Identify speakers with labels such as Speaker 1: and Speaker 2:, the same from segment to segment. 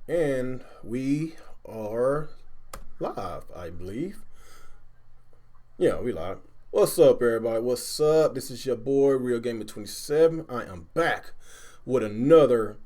Speaker 1: And we are live, I believe. Yeah, we live. What's up, everybody? What's up? This is your boy, Real Gamer 27. I am back with another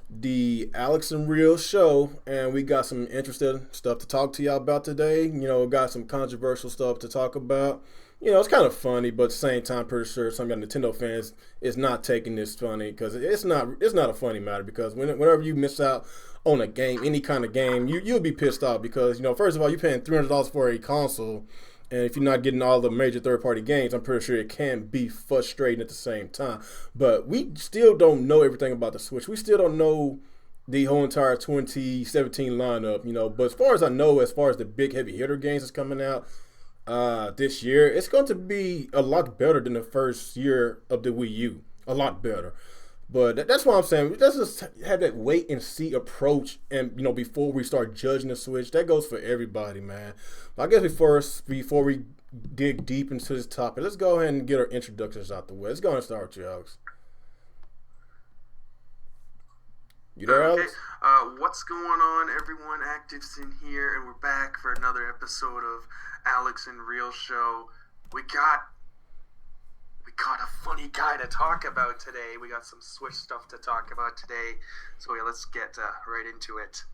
Speaker 1: The Alex and Real show, and we got some interesting stuff to talk to y'all about today. Got some controversial stuff to talk about. It's kind of funny, but at the same time, pretty sure some of y'all Nintendo fans is not taking this funny because it's not a funny matter. Because whenever you miss out on a game, any kind of game, you'll be pissed off because first of all, you're paying $300 for a console, and if you're not getting all the major third-party games, I'm pretty sure it can be frustrating at the same time. But we still don't know everything about the Switch. We still don't know the whole entire 2017 lineup. But as far as I know, as far as the big heavy hitter games that's coming out this year, it's going to be a lot better than the first year of the Wii U. A lot better. But that's what I'm saying. Let's just have that wait and see approach, and before we start judging the Switch. That goes for everybody, man. But I guess before we dig deep into this topic, let's go ahead and get our introductions out the way. Let's go and start with you, Alex. You there, Alex?
Speaker 2: What's going on, everyone? Actives in here, and we're back for another episode of Alex and Real Show. We got a funny guy to talk about today. We got some Switch stuff to talk about today. So yeah, let's get right into it.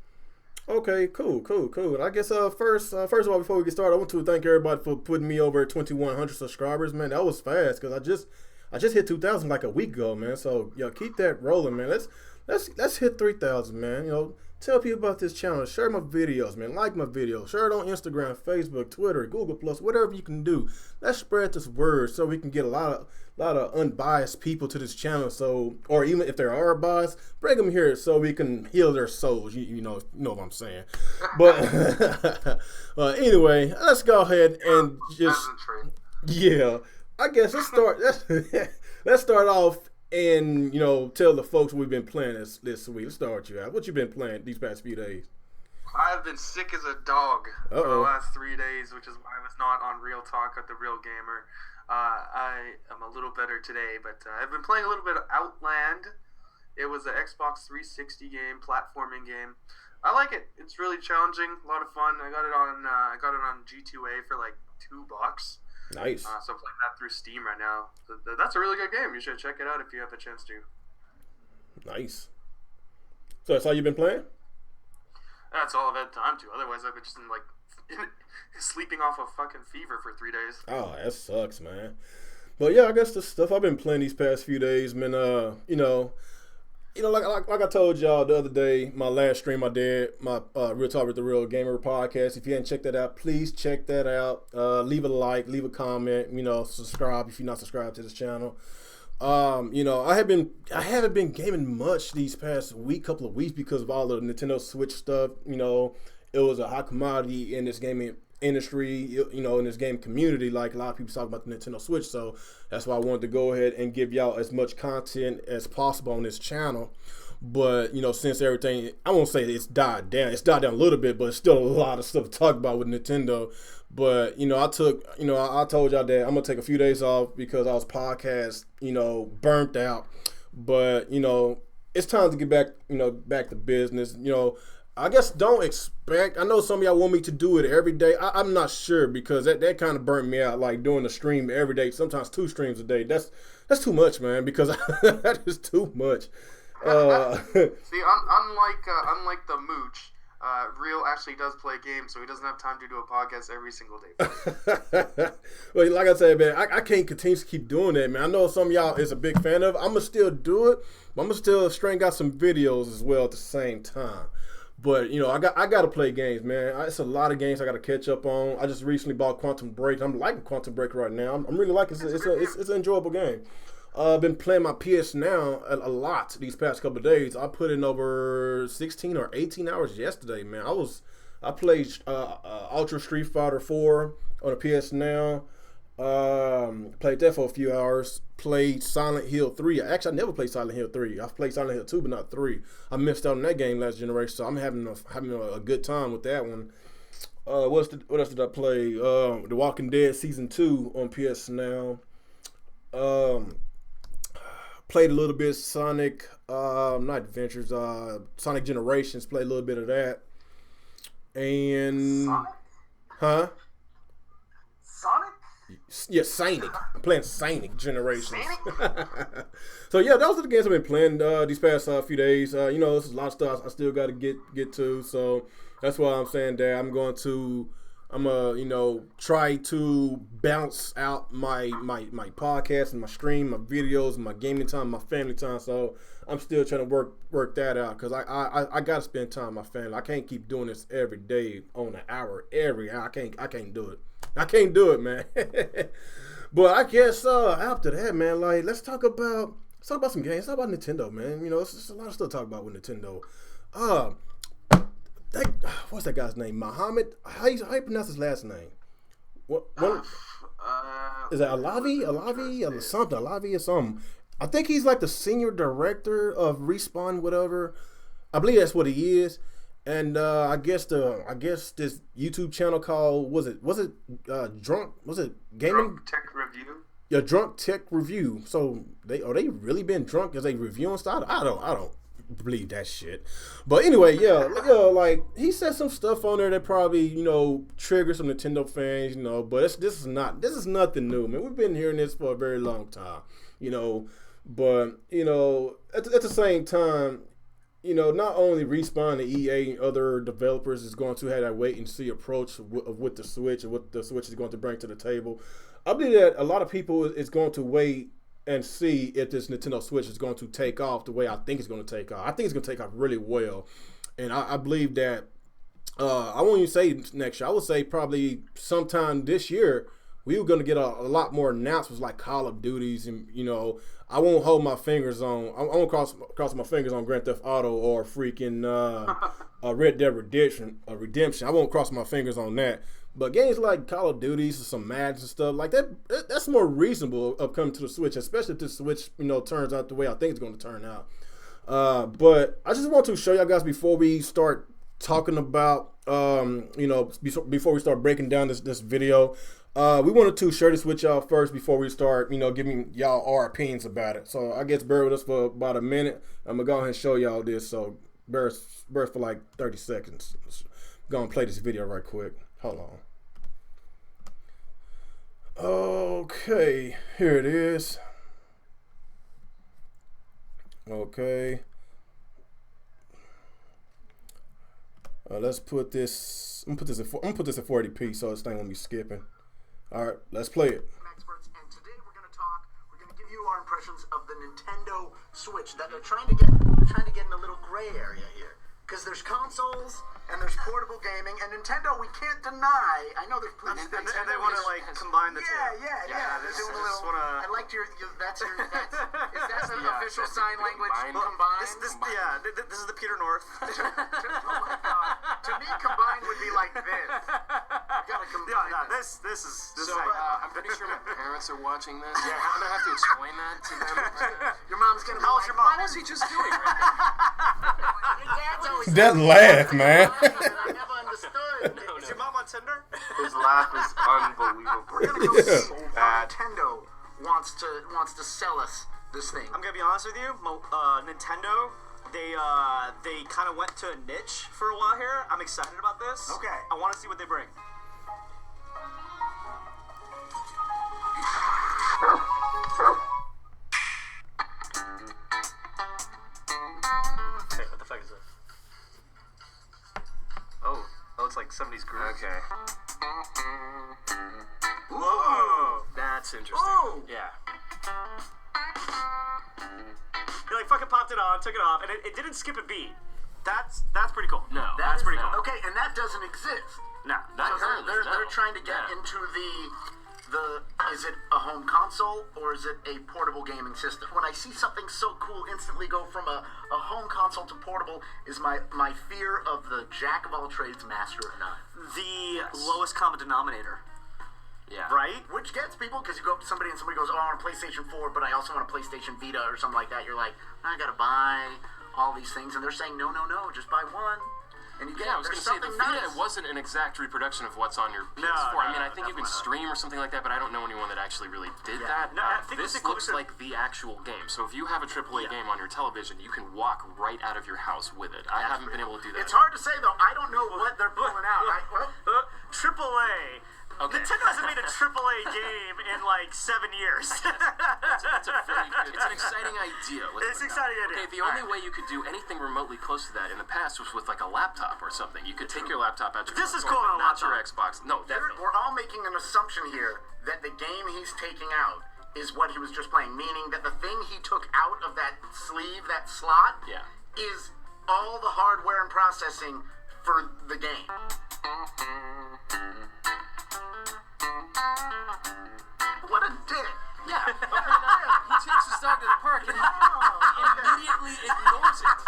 Speaker 1: Okay, cool. I guess first of all, before we get started, I want to thank everybody for putting me over at 2,100 subscribers, man. That was fast because I just hit 2,000 like a week ago, man. So keep that rolling, man. Let's hit 3,000, man. Tell people about this channel. Share my videos, man. Like my videos. Share it on Instagram, Facebook, Twitter, Google Plus, whatever you can do. Let's spread this word so we can get a lot of unbiased people to this channel. So, or even if there are biased, bring them here so we can heal their souls. You know what I'm saying. But anyway, let's go ahead and just I guess let's start. Let's start off. And, tell the folks we've been playing this week. Let's start you out. What you been playing these past few days?
Speaker 2: I've been sick as a dog for the last 3 days, which is why I was not on Real Talk with the Real Gamer. I am a little better today, but I've been playing a little bit of Outland. It was an Xbox 360 game, platforming game. I like it. It's really challenging, a lot of fun. I got it on G2A for like $2.
Speaker 1: Nice.
Speaker 2: So I'm playing that through Steam right now. That's a really good game. You should check it out if you have the chance to.
Speaker 1: Nice. So that's all you've been playing?
Speaker 2: That's all I've had time to. Otherwise, I've been just sleeping off a fucking fever for 3 days.
Speaker 1: Oh, that sucks, man. But yeah, I guess the stuff I've been playing these past few days, man. Like I told y'all the other day, my last stream I did, my Real Talk with the Real Gamer podcast. If you haven't checked that out, please check that out. Leave a like, leave a comment, subscribe if you're not subscribed to this channel. I haven't been gaming much these past couple of weeks because of all the Nintendo Switch stuff. It was a hot commodity in this gaming industry, in this game community, like a lot of people talk about the Nintendo Switch. So that's why I wanted to go ahead and give y'all as much content as possible on this channel. But since everything, I won't say it's died down a little bit, but it's still a lot of stuff to talk about with Nintendo. But I told y'all that I'm gonna take a few days off because I was podcast burnt out. But it's time to get back to business. I guess don't expect. I know some of y'all want me to do it every day. I'm not sure because that kind of burnt me out. Like doing a stream every day, sometimes 2 streams a day. That's too much, man. Because that is too much.
Speaker 2: See, unlike the Mooch, Real actually does play games, so he doesn't have time to do a podcast every single day.
Speaker 1: Well, like I said, man, I can't continue to keep doing that, man. I know some of y'all is a big fan of it. I'm gonna still do it, but I'm gonna still string out some videos as well at the same time. But I got to play games, man. It's a lot of games I got to catch up on. I just recently bought Quantum Break. I'm liking Quantum Break right now. I'm really liking it. It's an enjoyable game. I've been playing my PS Now a lot these past couple of days. I put in over 16 or 18 hours yesterday, man. I played Ultra Street Fighter 4 on the PS Now. Played that for a few hours. Played Silent Hill 3. Actually, I never played Silent Hill 3. I've played Silent Hill 2, but not 3. I missed out on that game last generation, so I'm having a good time with that one. What else did I play? The Walking Dead Season 2 on PS Now. played a little bit Sonic, not Adventures, Sonic Generations. Played a little bit of that. And
Speaker 2: Sonic?
Speaker 1: huh?
Speaker 2: Sonic?
Speaker 1: Yeah, Sonic. I'm playing Sonic Generations. So yeah, those are the games I've been playing these past few days. You know, there's a lot of stuff I still got to get to. So that's why I'm saying that I'm you know, try to bounce out my podcast and my stream, my videos, my gaming time, my family time. So I'm still trying to work that out because I got to spend time with my family. I can't keep doing this every day on an hour, every hour. I can't do it. I can't do it, man. But I guess after that, man, like let's talk about some games. Let's talk about Nintendo, man. You know, it's a lot of stuff to talk about with Nintendo. What's that guy's name? Muhammad? How you pronounce his last name? What is that? Alavi or something? Alavi or something? I think he's like the senior director of Respawn, whatever. I believe that's what he is. And I guess this YouTube channel called was it Drunk? Was it Gaming?
Speaker 2: Drunk Tech Review.
Speaker 1: Yeah, Drunk Tech Review. So they really been drunk as they reviewing stuff? I don't believe that shit. But anyway, yeah, like he said some stuff on there that probably, you know, triggers some Nintendo fans, you know, but this is nothing new, man. We've been hearing this for a very long time, you know, but you know, at the same time, you know, not only Respawn and EA and other developers is going to have that wait and see approach with the Switch and what the Switch is going to bring to the table. I believe that a lot of people is going to wait and see if this Nintendo Switch is going to take off the way I think it's going to take off. I think it's going to take off really well. And I believe that, I won't even say next year. I would say probably sometime this year, we were going to get a lot more announcements like Call of Duties. And, you know, I won't hold my fingers on, I won't cross my fingers on Grand Theft Auto or freaking Red Dead Redemption. I won't cross my fingers on that. But games like Call of Duties or some Mads and stuff like that's more reasonable of coming to the Switch, especially if the Switch, you know, turns out the way I think it's going to turn out. But I just want to show y'all guys before we start talking about, you know, before we start breaking down this video, we wanted to share this with y'all first before we start, you know, giving y'all our opinions about it. So I guess bear with us for about a minute. I'm gonna go ahead and show y'all this. So bear for like 30 seconds. Go and play this video right quick. Hold on. Okay, here it is. Okay. Let's put this. I'm gonna put this at 40p so this thing won't be skipping. All right, let's play it.
Speaker 3: Experts, and today we're going to give you our impressions of the Nintendo Switch that they're trying to get in a little gray area here. Because there's consoles and there's portable gaming, and Nintendo, we can't deny. I know there's
Speaker 2: and they want to like combine the two.
Speaker 3: Yeah. They're doing a little. I liked your. That's is that the official sign language? Combined.
Speaker 2: This is the Peter North.
Speaker 3: Oh my god. To me, combined would be like this. You gotta combine.
Speaker 2: This is.
Speaker 4: So I'm pretty sure my parents are watching this. Yeah, I'm gonna have to explain that to them.
Speaker 3: Your mom's gonna.
Speaker 2: How's your mom?
Speaker 4: What is he just doing right now?
Speaker 1: That laugh, man.
Speaker 3: I never understood.
Speaker 2: No. Is your mom on Tinder?
Speaker 4: His laugh is unbelievable.
Speaker 3: We're gonna go see how Nintendo wants to sell us this thing.
Speaker 2: I'm gonna be honest with you. Nintendo, they kind of went to a niche for a while here. I'm excited about this.
Speaker 3: Okay.
Speaker 2: I want to see what they bring. Hey, what the fuck is this? Oh, it's like 70s groove.
Speaker 4: Okay.
Speaker 2: Whoa, that's interesting.
Speaker 3: Oh.
Speaker 2: Yeah. He like fucking popped it on, took it off, and it didn't skip a beat. That's pretty cool.
Speaker 4: No,
Speaker 2: that's pretty cool.
Speaker 3: Okay, and that doesn't exist.
Speaker 2: No, not
Speaker 3: So they're trying to get into the is it a home console or is it a portable gaming system? When I see something so cool, instantly go from a home console to portable is my fear of the jack of all trades, master of none.
Speaker 2: The lowest common denominator.
Speaker 4: Yeah.
Speaker 2: Right?
Speaker 3: Which gets people because you go up to somebody and somebody goes, "Oh, I want a PlayStation 4, but I also want a PlayStation Vita or something like that." You're like, "I gotta buy all these things," and they're saying, "No, just buy one." and you get
Speaker 5: I was going to say, the Vita wasn't an exact reproduction of what's on your PS4. I mean, I think you can stream or something like that, but I don't know anyone that actually really did that.
Speaker 6: No, I think
Speaker 5: this looks like the actual game. So if you have a AAA game on your television, you can walk right out of your house with it. I haven't been able to do that.
Speaker 3: It's hard to say, though. I don't know what they're pulling out.
Speaker 6: AAA.
Speaker 5: Okay.
Speaker 6: Nintendo hasn't made a AAA game in like 7 years.
Speaker 5: It's an exciting idea.
Speaker 6: It's an exciting idea.
Speaker 5: Okay, the only way you could do anything remotely close to that in the past was with like a laptop or something. You could take your laptop out.
Speaker 6: This is cool on a
Speaker 5: not your
Speaker 6: laptop.
Speaker 5: Xbox. No, definitely.
Speaker 3: We're all making an assumption here that the game he's taking out is what he was just playing, meaning that the thing he took out of that sleeve, that slot, is all the hardware and processing for the game. What a dick!
Speaker 5: Yeah. He takes his dog to the park and he immediately ignores it.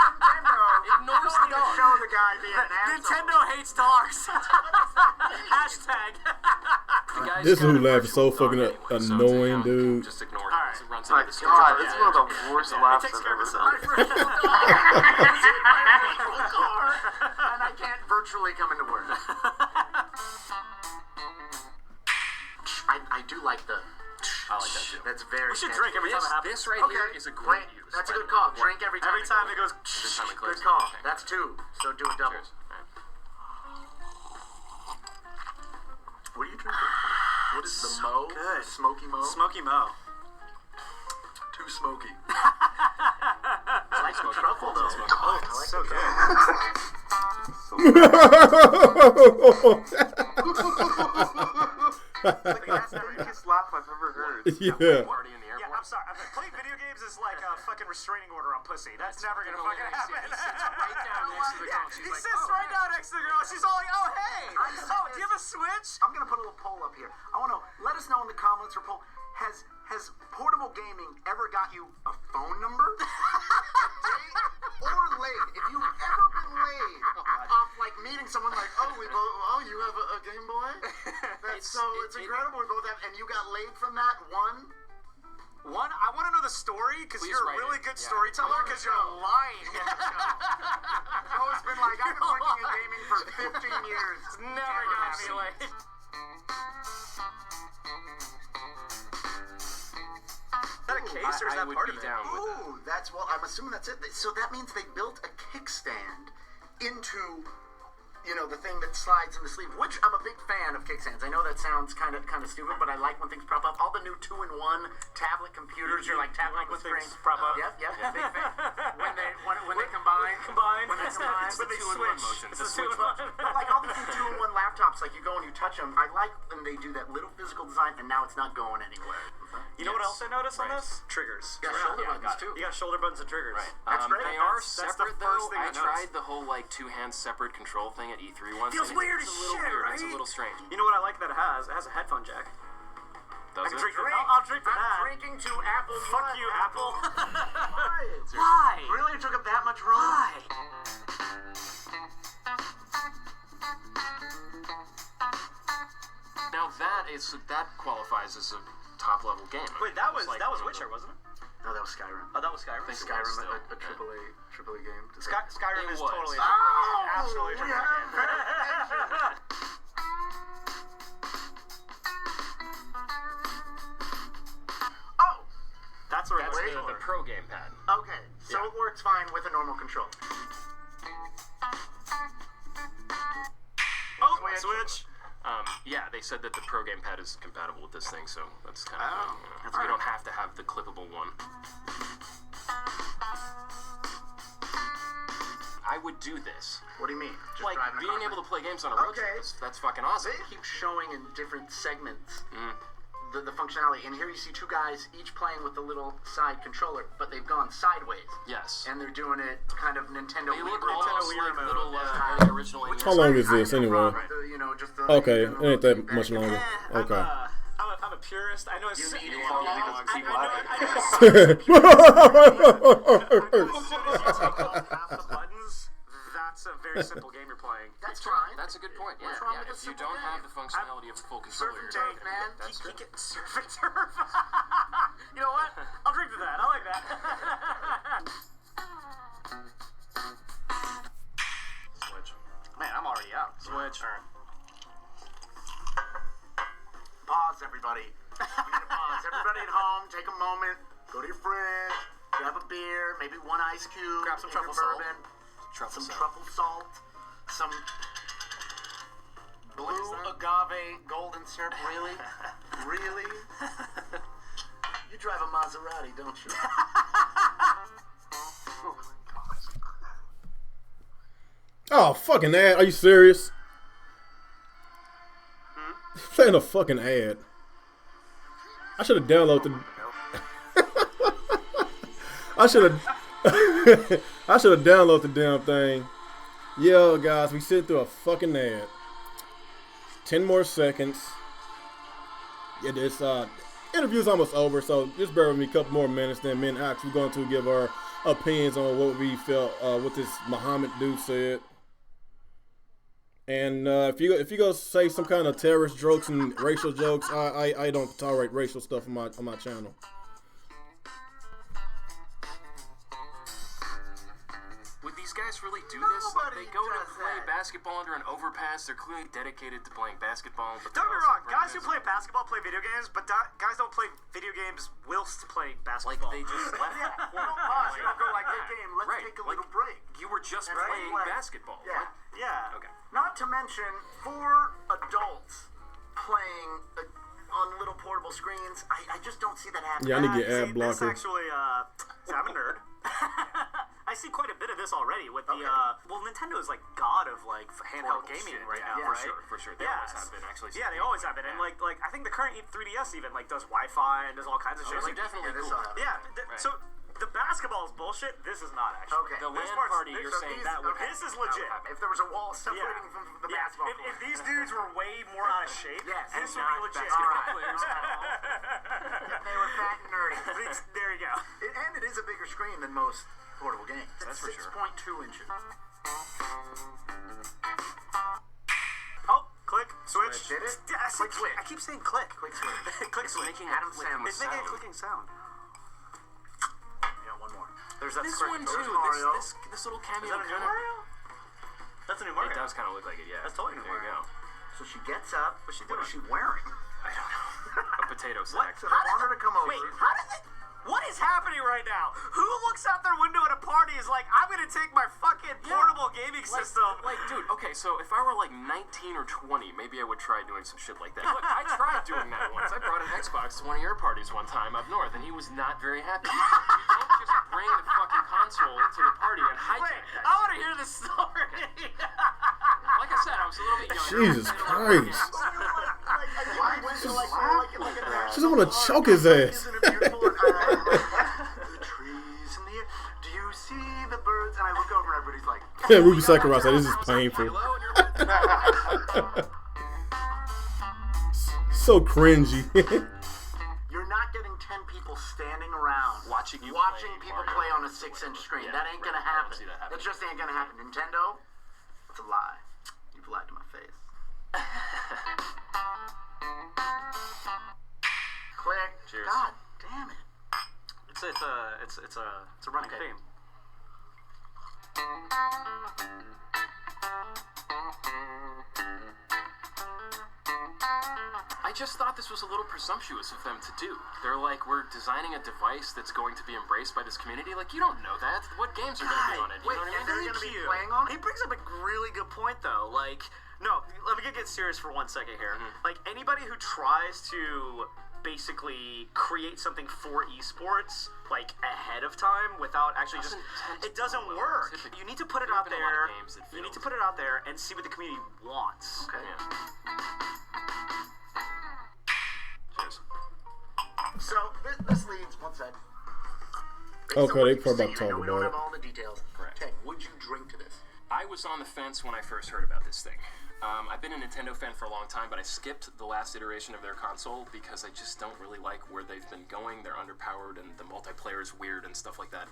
Speaker 5: Ignores the dog.
Speaker 3: Show the guy being an asshole.
Speaker 6: Nintendo hates dogs. Hashtag.
Speaker 1: This is who laughs so fucking annoying, dude.
Speaker 5: Just ignore it.
Speaker 6: Alright.
Speaker 5: It runs
Speaker 4: My
Speaker 5: into the
Speaker 4: God, this is one of the worst laughs
Speaker 6: takes
Speaker 4: I've
Speaker 6: care of
Speaker 4: ever
Speaker 6: itself.
Speaker 4: heard.
Speaker 3: And I can't virtually come into work. I do like the...
Speaker 5: I like that too.
Speaker 3: That's very...
Speaker 6: We should drink every time it happens.
Speaker 5: This right here is a great use.
Speaker 3: That's a good call. Drink every time.
Speaker 6: Every time it goes...
Speaker 3: Good call. That's 2. So do a double.
Speaker 5: Cheers.
Speaker 3: What are you drinking? What is the Mo?
Speaker 6: good.
Speaker 3: Smoky Mo?
Speaker 6: Smoky Mo.
Speaker 3: Too smoky. I like some truffle though.
Speaker 6: Oh, it's so good.
Speaker 4: Like, that's the weakest laugh I've ever heard.
Speaker 1: Yeah.
Speaker 5: Party in the
Speaker 6: Yeah,
Speaker 5: airport.
Speaker 6: I'm sorry. Playing video games is like a fucking restraining order on pussy. That's never gonna fucking happen.
Speaker 5: He sits right down next to the girl. She's
Speaker 6: He
Speaker 5: like,
Speaker 6: sits right down next to the girl. She's all like, "Oh hey, oh, do you have a Switch?"
Speaker 3: I'm gonna put a little poll up here. I want to let us know in the comments or poll. Has portable gaming ever got you a phone number, a date, or laid? If you've ever been laid off like meeting someone like, you have a Game Boy? It's incredible. We both have, and you got laid from that one.
Speaker 6: I want to know the story because
Speaker 5: Please
Speaker 6: you're a
Speaker 5: write
Speaker 6: really
Speaker 5: it.
Speaker 6: good
Speaker 5: Yeah.
Speaker 6: storyteller because you're lying.
Speaker 3: Joe's been like, I've been working in gaming for 15 years.
Speaker 6: It's never got me laid. Is that a case or is that
Speaker 5: I would
Speaker 6: part
Speaker 5: be
Speaker 6: of it?
Speaker 5: down with that.
Speaker 3: Ooh, I'm assuming that's it. So that means they built a kickstand into, the thing that slides in the sleeve, which I'm a big fan of kickstands. I know that sounds kind of stupid, but I like when things prop up. All the new 2-in-1 tablet computers, you're like tapping with
Speaker 6: things
Speaker 3: screens.
Speaker 6: prop up.
Speaker 3: Yep, big fan. When they combine.
Speaker 6: When they
Speaker 5: two-in-one
Speaker 6: switch.
Speaker 5: motion.
Speaker 6: It's
Speaker 5: It's
Speaker 6: a
Speaker 5: a switch
Speaker 6: two-in-one.
Speaker 3: But like all these new 2-in-1 laptops, like you go and you touch them. I like when they do that little physical design, and now it's not going anywhere.
Speaker 6: You know what else I noticed on
Speaker 5: Right.
Speaker 6: this? Triggers.
Speaker 3: You got shoulder buttons too.
Speaker 6: You got shoulder buttons and triggers.
Speaker 5: Right.
Speaker 3: That's great.
Speaker 5: They are
Speaker 6: That's the
Speaker 5: separate
Speaker 6: first
Speaker 5: though.
Speaker 6: thing I
Speaker 5: I tried
Speaker 6: noticed.
Speaker 5: the whole like 2-hand separate control thing at E3 once.
Speaker 6: Feels
Speaker 5: and
Speaker 6: weird
Speaker 5: it's
Speaker 6: as
Speaker 5: a little
Speaker 6: shit,
Speaker 5: weird. It's a
Speaker 6: right?
Speaker 5: little strange.
Speaker 6: You know what I like that it has? It has a headphone jack.
Speaker 5: Does
Speaker 6: I can
Speaker 5: it?
Speaker 6: drink. I'll drink for
Speaker 3: I'm
Speaker 6: that.
Speaker 3: drinking to Apple.
Speaker 6: Fuck you, Apple.
Speaker 3: Why?
Speaker 6: Why?
Speaker 3: Really? It took up that much room?
Speaker 6: Why?
Speaker 5: Now that qualifies as a top level game.
Speaker 6: Wait, that was
Speaker 5: It's like
Speaker 6: Witcher, wasn't it?
Speaker 3: No, that was Skyrim.
Speaker 6: Oh, that was Skyrim.
Speaker 5: think it
Speaker 3: Skyrim,
Speaker 5: was still.
Speaker 3: a AAA game.
Speaker 6: Skyrim
Speaker 5: It
Speaker 6: is
Speaker 5: was.
Speaker 6: totally
Speaker 3: Oh,
Speaker 6: absolutely
Speaker 3: we
Speaker 6: a
Speaker 3: have
Speaker 6: AAA game.
Speaker 3: Oh,
Speaker 6: That's where
Speaker 5: That's
Speaker 6: it's
Speaker 5: the pro gamepad.
Speaker 3: okay. So
Speaker 5: Yeah.
Speaker 3: it works fine with a normal control.
Speaker 6: Oh,
Speaker 3: Switch.
Speaker 6: Switch.
Speaker 5: Yeah, they said that the pro gamepad is compatible with this thing, so that's kind of
Speaker 3: Oh,
Speaker 5: good. You don't have to have the clippable one. I would do this.
Speaker 3: What do you mean? Just
Speaker 5: Like
Speaker 3: driving a
Speaker 5: being
Speaker 3: car?
Speaker 5: able to play games on a road
Speaker 3: Okay.
Speaker 5: trip. That's fucking awesome.
Speaker 3: They keep showing in different segments the functionality. And here you see two guys each playing with the little side controller, but they've gone sideways.
Speaker 5: Yes.
Speaker 3: And they're doing it kind of Nintendo
Speaker 5: They
Speaker 3: Wii
Speaker 5: look
Speaker 3: remote.
Speaker 5: almost
Speaker 6: Wii
Speaker 5: like
Speaker 6: remote,
Speaker 5: little
Speaker 6: yeah.
Speaker 5: original NES.
Speaker 1: How long is this
Speaker 3: I have no
Speaker 1: anyway?
Speaker 3: problem with just the,
Speaker 1: Okay,
Speaker 3: you know,
Speaker 1: it ain't that
Speaker 3: feedback.
Speaker 1: much longer. Okay.
Speaker 6: I'm a purist. I know it's.
Speaker 3: You need
Speaker 6: I
Speaker 3: it.
Speaker 6: know.
Speaker 3: You
Speaker 6: I
Speaker 3: need
Speaker 6: know.
Speaker 3: to keep
Speaker 6: I
Speaker 3: laughing.
Speaker 6: know. As soon as you take off half the buttons, that's a very simple game you're playing.
Speaker 3: That's fine.
Speaker 5: That's a good point. Yeah,
Speaker 3: What's wrong
Speaker 5: yeah.
Speaker 3: with a
Speaker 5: If you
Speaker 3: simple
Speaker 5: don't have
Speaker 3: game?
Speaker 5: the functionality of a full controller,
Speaker 3: Surf and
Speaker 5: you're
Speaker 3: turf, man.
Speaker 5: That's true.
Speaker 6: Surf and turf. You know what? I'll drink to that. I like that.
Speaker 5: Switch.
Speaker 3: Go to your fridge, grab a beer, maybe one ice cube,
Speaker 5: grab some
Speaker 3: in your
Speaker 5: truffle salt.
Speaker 3: bourbon,
Speaker 5: Truffle
Speaker 3: some
Speaker 5: salt.
Speaker 3: truffle salt, some blue agave golden syrup. Really? Really? You drive a Maserati, don't you?
Speaker 1: Oh, fucking ad. Are you serious? Playing a fucking ad. I should have downloaded I should have I should have downloaded the damn thing. Yo, guys, we sit through a fucking ad. 10 more seconds. Yeah, this interview's almost over, so just bear with me a couple more minutes. Then me and Axe, we're going to give our opinions on what we felt, what this Muhammad dude said. And if you go say some kind of terrorist jokes and racial jokes, I don't tolerate racial stuff on my channel.
Speaker 5: Would these guys really do this? They go to play basketball under an overpass. They're clearly dedicated to playing basketball. But
Speaker 6: Don't get me wrong, guys who play basketball play video games, but guys don't play video games whilst playing basketball.
Speaker 5: Like they just left that point.
Speaker 3: Pause. You don't go like, hey, game, let's take a little break.
Speaker 5: You were just
Speaker 3: Right?
Speaker 5: playing
Speaker 3: Like,
Speaker 5: basketball.
Speaker 3: Yeah.
Speaker 5: What?
Speaker 6: Yeah.
Speaker 5: Okay.
Speaker 3: Not to mention, for adults playing on little portable screens, I just don't see that happening.
Speaker 1: Yeah, I need to get ad
Speaker 6: This
Speaker 1: blocker.
Speaker 6: actually, so I'm a nerd. I see quite a bit of this already with the, well, Nintendo is like god of like handheld
Speaker 5: Portable
Speaker 6: gaming
Speaker 5: shit,
Speaker 6: right
Speaker 5: yeah,
Speaker 6: now,
Speaker 5: for
Speaker 6: right?
Speaker 5: sure. They always have been, actually.
Speaker 6: Yeah, they always have been, and like I think the current 3DS even like does Wi-Fi and does all kinds of shit.
Speaker 5: Those
Speaker 6: Like,
Speaker 5: are definitely
Speaker 3: this
Speaker 5: cool.
Speaker 3: is-
Speaker 6: yeah,
Speaker 5: Right.
Speaker 6: so the basketball is bullshit. This is not actually.
Speaker 3: Okay.
Speaker 5: The
Speaker 6: This
Speaker 5: LAN
Speaker 6: part's-
Speaker 5: party,
Speaker 6: this-
Speaker 5: you're
Speaker 6: so
Speaker 5: saying
Speaker 6: these-
Speaker 5: that would
Speaker 6: this
Speaker 5: happen.
Speaker 6: is legit.
Speaker 3: If there was a wall separating from the
Speaker 6: Yeah.
Speaker 3: basketball
Speaker 6: If
Speaker 3: court.
Speaker 6: these dudes were way more out of shape,
Speaker 3: Yes,
Speaker 6: this
Speaker 5: and
Speaker 6: would be
Speaker 5: not
Speaker 6: legit.
Speaker 5: basketball players
Speaker 3: They were fat and nerdy.
Speaker 6: There you go.
Speaker 3: And it is a bigger screen than most portable games.
Speaker 5: That's for sure.
Speaker 3: 6.2 inches.
Speaker 6: Oh, click, switch.
Speaker 3: Did it?
Speaker 6: Yeah, I said
Speaker 3: Click switch.
Speaker 6: I keep saying click.
Speaker 3: Click switch.
Speaker 6: Click
Speaker 5: It's
Speaker 6: switch.
Speaker 5: making
Speaker 3: Adam
Speaker 5: a clicking
Speaker 3: Sandler.
Speaker 6: It's making a
Speaker 5: sound.
Speaker 6: clicking sound.
Speaker 3: Yeah, one more.
Speaker 6: There's that
Speaker 5: This
Speaker 6: script.
Speaker 5: one
Speaker 6: There's
Speaker 5: too.
Speaker 3: Mario.
Speaker 5: This little
Speaker 6: Is
Speaker 5: cameo.
Speaker 6: that a new
Speaker 5: kinda-
Speaker 6: Mario? That's a new Mario.
Speaker 5: It does kind of look like it. Yeah.
Speaker 6: That's totally new
Speaker 5: There you
Speaker 6: Mario.
Speaker 5: go.
Speaker 3: So she gets up.
Speaker 6: What's she
Speaker 3: What is
Speaker 6: doing?
Speaker 3: she wearing?
Speaker 5: I don't know. A potato sack.
Speaker 3: So I want her to come over.
Speaker 6: Wait, how does it? What is happening right now? Who looks out their window at a party is like, I'm gonna take my fucking portable gaming system.
Speaker 5: Like, dude, okay, so if I were like 19 or 20, maybe I would try doing some shit like that. Look, I tried doing that once. I brought an Xbox to one of your parties one time up north, and he was not very happy. You don't just bring the fucking console to the party and hijack that.
Speaker 6: I want to hear this story.
Speaker 5: Like I said, I was a little bit younger.
Speaker 1: Jesus Christ. She
Speaker 3: She
Speaker 1: just want to choke his ass.
Speaker 3: The trees in the air. Do you see the birds? And I look over and everybody's like,
Speaker 1: Yeah, Ruby Sakurai said, this is painful.
Speaker 5: Hello, and you're...
Speaker 1: So cringy.
Speaker 3: you're not getting 10 people standing around
Speaker 5: Watching you
Speaker 3: watching
Speaker 5: play
Speaker 3: people
Speaker 5: Mario.
Speaker 3: play on a 6-inch screen.
Speaker 5: Yeah,
Speaker 3: that ain't gonna
Speaker 5: right. I don't
Speaker 3: happen.
Speaker 5: see that happening.
Speaker 3: That just ain't gonna happen. Nintendo, it's a lie. You've lied to my face. Click.
Speaker 5: Cheers.
Speaker 3: God damn it.
Speaker 6: It's a running theme.
Speaker 5: I just thought this was a little presumptuous of them to do. They're like, we're designing a device that's going to be embraced by this community. Like, you don't know that. What games are going to be on it? You
Speaker 3: Wait,
Speaker 5: know what I
Speaker 3: and
Speaker 5: mean?
Speaker 3: they're gonna be
Speaker 6: Cute.
Speaker 3: playing on
Speaker 6: He
Speaker 3: it?
Speaker 6: brings up a really good point, though. Like, no, let me get serious for 1 second here. Like, anybody who tries to basically create something for esports, like, ahead of time without actually just...
Speaker 5: Doesn't tend to
Speaker 6: It doesn't
Speaker 5: go well,
Speaker 6: work.
Speaker 5: typically.
Speaker 6: You need to put it
Speaker 5: There
Speaker 6: out
Speaker 5: have been a lot
Speaker 6: there.
Speaker 5: of games that
Speaker 6: You need to
Speaker 5: failed.
Speaker 6: put it out there and see what the community wants.
Speaker 3: Okay.
Speaker 5: Yeah. Cheers.
Speaker 3: So this leads one sec.
Speaker 1: Okay, they probably about to talk
Speaker 3: I know we don't
Speaker 1: about
Speaker 3: have
Speaker 1: it.
Speaker 3: all the details.
Speaker 5: Correct.
Speaker 3: Ted, would you drink to this?
Speaker 5: I was on the fence when I first heard about this thing. I've been a Nintendo fan for a long time, but I skipped the last iteration of their console because I just don't really like where they've been going. They're underpowered and the multiplayer is weird and stuff like that.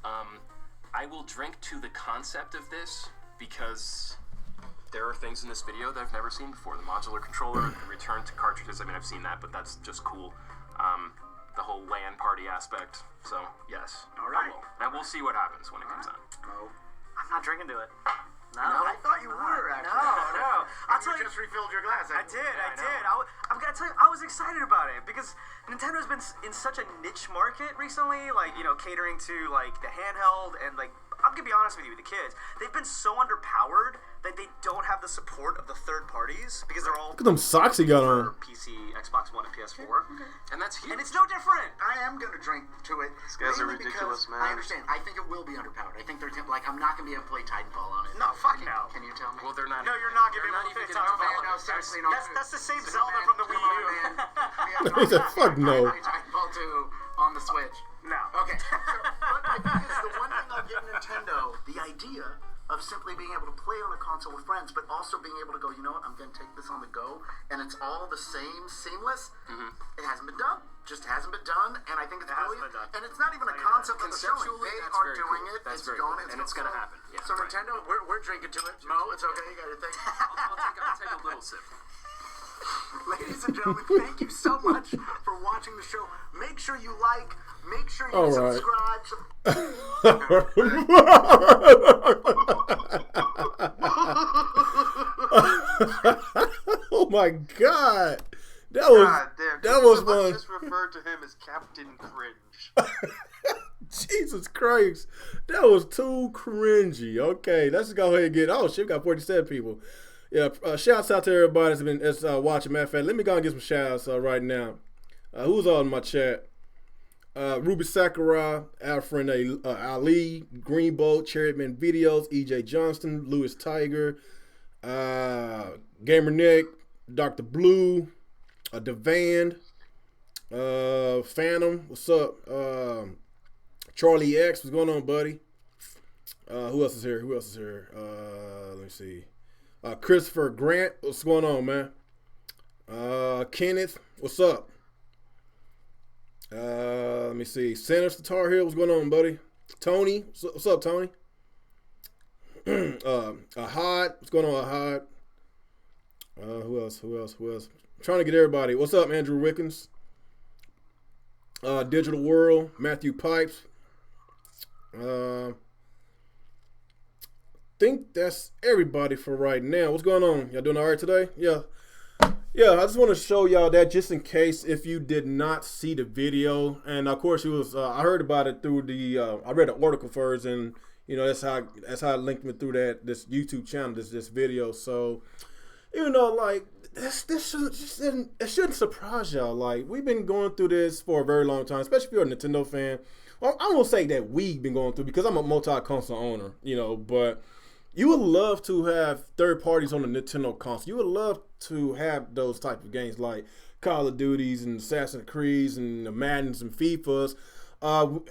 Speaker 5: I will drink to the concept of this because there are things in this video that I've never seen before. The modular controller, the return to cartridges, I mean, I've seen that, but that's just cool. The whole LAN party aspect. So, yes.
Speaker 6: All right.
Speaker 5: I will. And we'll see what happens when it comes out.
Speaker 3: No.
Speaker 6: I'm not drinking to it. No,
Speaker 3: I thought you were actually.
Speaker 6: No.
Speaker 3: I'll tell you, just refilled your glass.
Speaker 6: I did. I'm gonna tell you, I was excited about it because Nintendo's been in such a niche market recently, like, you know, catering to like the handheld and like, I'm gonna be honest with you, the kids, they've been so underpowered that they don't have the support of the third parties because they're all
Speaker 1: Look at them socks he got on.
Speaker 6: PC, Xbox One, and PS4,
Speaker 5: And that's huge.
Speaker 6: and it's no different.
Speaker 3: I am gonna drink to it.
Speaker 2: These guys are
Speaker 3: mainly
Speaker 2: ridiculous,
Speaker 3: because
Speaker 2: man.
Speaker 3: I understand. I think it will be underpowered. I think they're like, I'm not gonna be able to play Titanfall on it.
Speaker 6: No, fuck no.
Speaker 3: Can you tell me?
Speaker 5: Well, they're not.
Speaker 6: No, you're not gonna be
Speaker 5: they're
Speaker 6: able to
Speaker 5: not
Speaker 6: fit
Speaker 5: even gonna
Speaker 6: Titanfall.
Speaker 5: develop
Speaker 3: No,
Speaker 5: it.
Speaker 3: seriously, not.
Speaker 6: That's the same Zelda from the Wii U.
Speaker 1: He said, fuck no.
Speaker 3: Titanfall 2 on the Switch.
Speaker 6: No.
Speaker 3: Okay. But I think it's the one thing I'll give Nintendo, the idea of simply being able to play on a console with friends, but also being able to go, you know what, I'm going to take this on the go, and it's all the same, seamless. It hasn't been done. Just hasn't been done, and I think it's brilliant. And it's not even a concept that they're showing.
Speaker 5: Conceptually,
Speaker 3: They
Speaker 5: that's
Speaker 3: are
Speaker 5: very
Speaker 3: doing
Speaker 5: cool.
Speaker 3: it.
Speaker 5: That's
Speaker 3: It's
Speaker 5: very
Speaker 3: going.
Speaker 5: cool. And it's going to happen. Yeah,
Speaker 3: So
Speaker 5: right.
Speaker 3: Nintendo, we're drinking to it. Mo, it's okay. You got your thing.
Speaker 5: I'll take a little sip.
Speaker 3: Ladies and gentlemen, thank you so much for watching the show. Make sure you like. Make sure you
Speaker 1: All right. Oh my god, that was
Speaker 2: God damn.
Speaker 1: that was
Speaker 2: Let's
Speaker 1: fun.
Speaker 2: just refer to him as Captain Cringe.
Speaker 1: Jesus Christ, that was too cringy. Okay, let's go ahead and get. Oh shit, we got 47 people. Yeah, shouts out to everybody that's watching. Matter of fact, let me go and get some shouts right now. Who's all in my chat? Ruby Sakurai, our friend Ali, Greenbolt, Cherryman Videos, EJ Johnston, Lewis Tiger, Gamer Nick, Dr. Blue, Devan, Phantom, what's up? Charlie X, what's going on, buddy? Who else is here? Let me see. Christopher Grant, what's going on, man? Kenneth, what's up? Let me see. Sinister Tar Heel, what's going on, buddy? Tony, what's up, Tony? Ahad, what's going on, Ahad? Who else? I'm trying to get everybody. What's up, Andrew Wickens? Digital World, Matthew Pipes. Think that's everybody for right now. What's going on? Y'all doing all right today? Yeah, I just want to show y'all that just in case if you did not see the video. And of course, it was I heard about it through the I read an article first, and you know that's how it linked me through this YouTube channel, this video. So you know, like this it shouldn't surprise y'all. Like we've been going through this for a very long time, especially if you're a Nintendo fan. Well, I won't say that we've been going through because I'm a multi-console owner, you know, but you would love to have third parties on the Nintendo console. You would love to have those type of games like Call of Duties and Assassin's Creeds and the Maddens and FIFAs.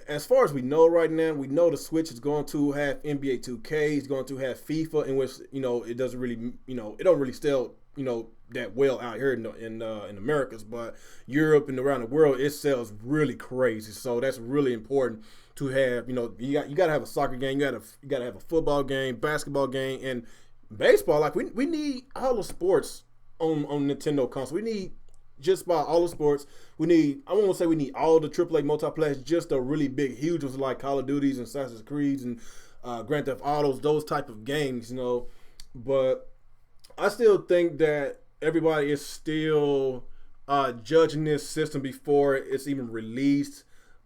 Speaker 1: As far as we know right now, we know the Switch is going to have NBA 2K. It's going to have FIFA, in which you know it doesn't really, you know, it don't really sell, you know, that well out here in Americas, but Europe and around the world it sells really crazy. So that's really important to have. You know, you got to have a soccer game, you got to have a football game, basketball game, and baseball. Like we need all the sports on Nintendo console. We need just about all the sports. We need, I won't say we need all the AAA multiplayers, just the really big, huge ones like Call of Duties and Assassin's Creeds and Grand Theft Autos, those type of games, you know. But I still think that everybody is still judging this system before it's even released.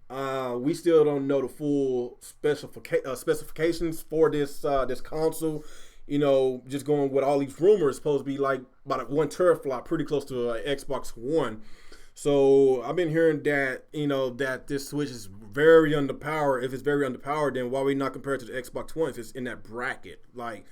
Speaker 1: We still don't know the full specifications for this console. You know, just going with all these rumors, supposed to be like about a 1 teraflop, pretty close to Xbox One. So I've been hearing that, you know, that this Switch is very underpowered. If it's very underpowered, then why we not compare it to the Xbox One if it's in that bracket? Like,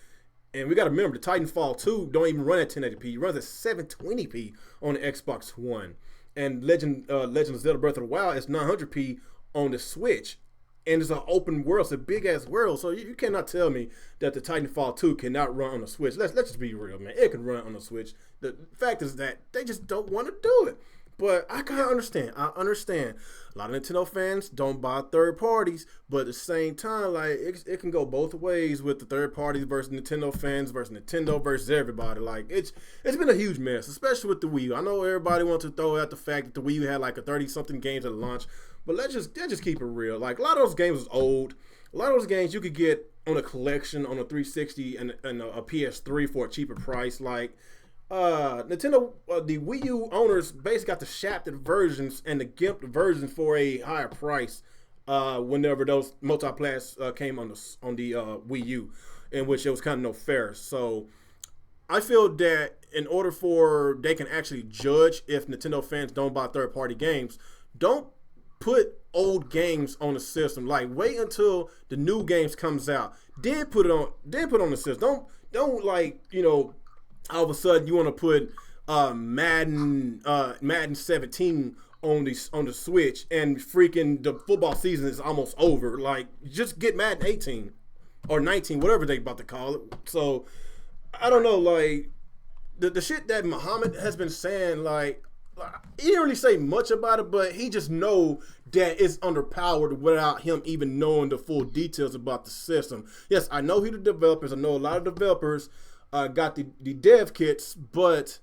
Speaker 1: and we got to remember, the Titanfall 2 don't even run at 1080p. It runs at 720p on the Xbox One. And Legend of Zelda Breath of the Wild is 900p on the Switch. And it's an open world. It's a big-ass world. So you cannot tell me that the Titanfall 2 cannot run on the Switch. Let's just be real, man. It can run on the Switch. The fact is that they just don't want to do it. But I kind of understand. I understand. A lot of Nintendo fans don't buy third parties, but at the same time, like it can go both ways with the third parties versus Nintendo fans versus Nintendo versus everybody. Like it's been a huge mess, especially with the Wii U. I know everybody wants to throw out the fact that the Wii U had like a 30-something games at launch, but let's just keep it real. Like a lot of those games was old. A lot of those games you could get on a collection on a 360 and a PS3 for a cheaper price. Like Nintendo, the Wii U owners basically got the shafted versions and the gimped versions for a higher price whenever those multiplats came on the Wii U, in which it was kind of no fair. So I feel that in order for they can actually judge if Nintendo fans don't buy third-party games, don't put old games on the system. Like, wait until the new games comes out, then put it on. Then put it on the system. Don't like, you know, all of a sudden you want to put Madden 17 on the Switch and freaking the football season is almost over. Like, just get Madden 18 or 19, whatever they about to call it. So I don't know, like the shit that Muhammad has been saying, like he didn't really say much about it, but he just know that it's underpowered without him even knowing the full details about the system. Yes, I know he the developers. I know a lot of developers got the dev kits, but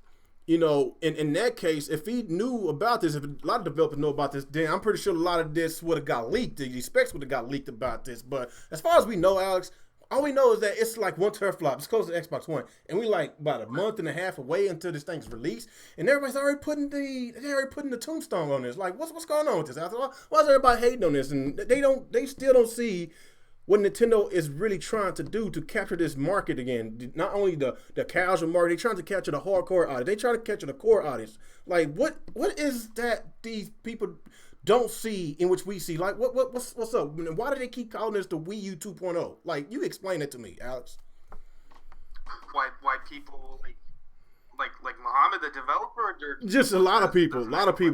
Speaker 1: you know, in that case, if he knew about this, if a lot of developers know about this, then I'm pretty sure a lot of this would have got leaked. The specs would have got leaked about this. But as far as we know, Alex, all we know is that it's like one teraflop. It's close to Xbox One, and we like about a month and a half away until this thing's released, and everybody's already putting the tombstone on this. Like, what's going on with this? After all, why is everybody hating on this? And they still don't see what Nintendo is really trying to do to capture this market again. Not only the casual market, they're trying to capture the hardcore audience. They try to capture the core audience. Like, what is that these people don't see in which we see? Like, what's up? Why do they keep calling this the Wii U 2.0? Like, you explain it to me, Alex.
Speaker 2: Why people like Muhammad, the developer?
Speaker 1: Just a lot of people.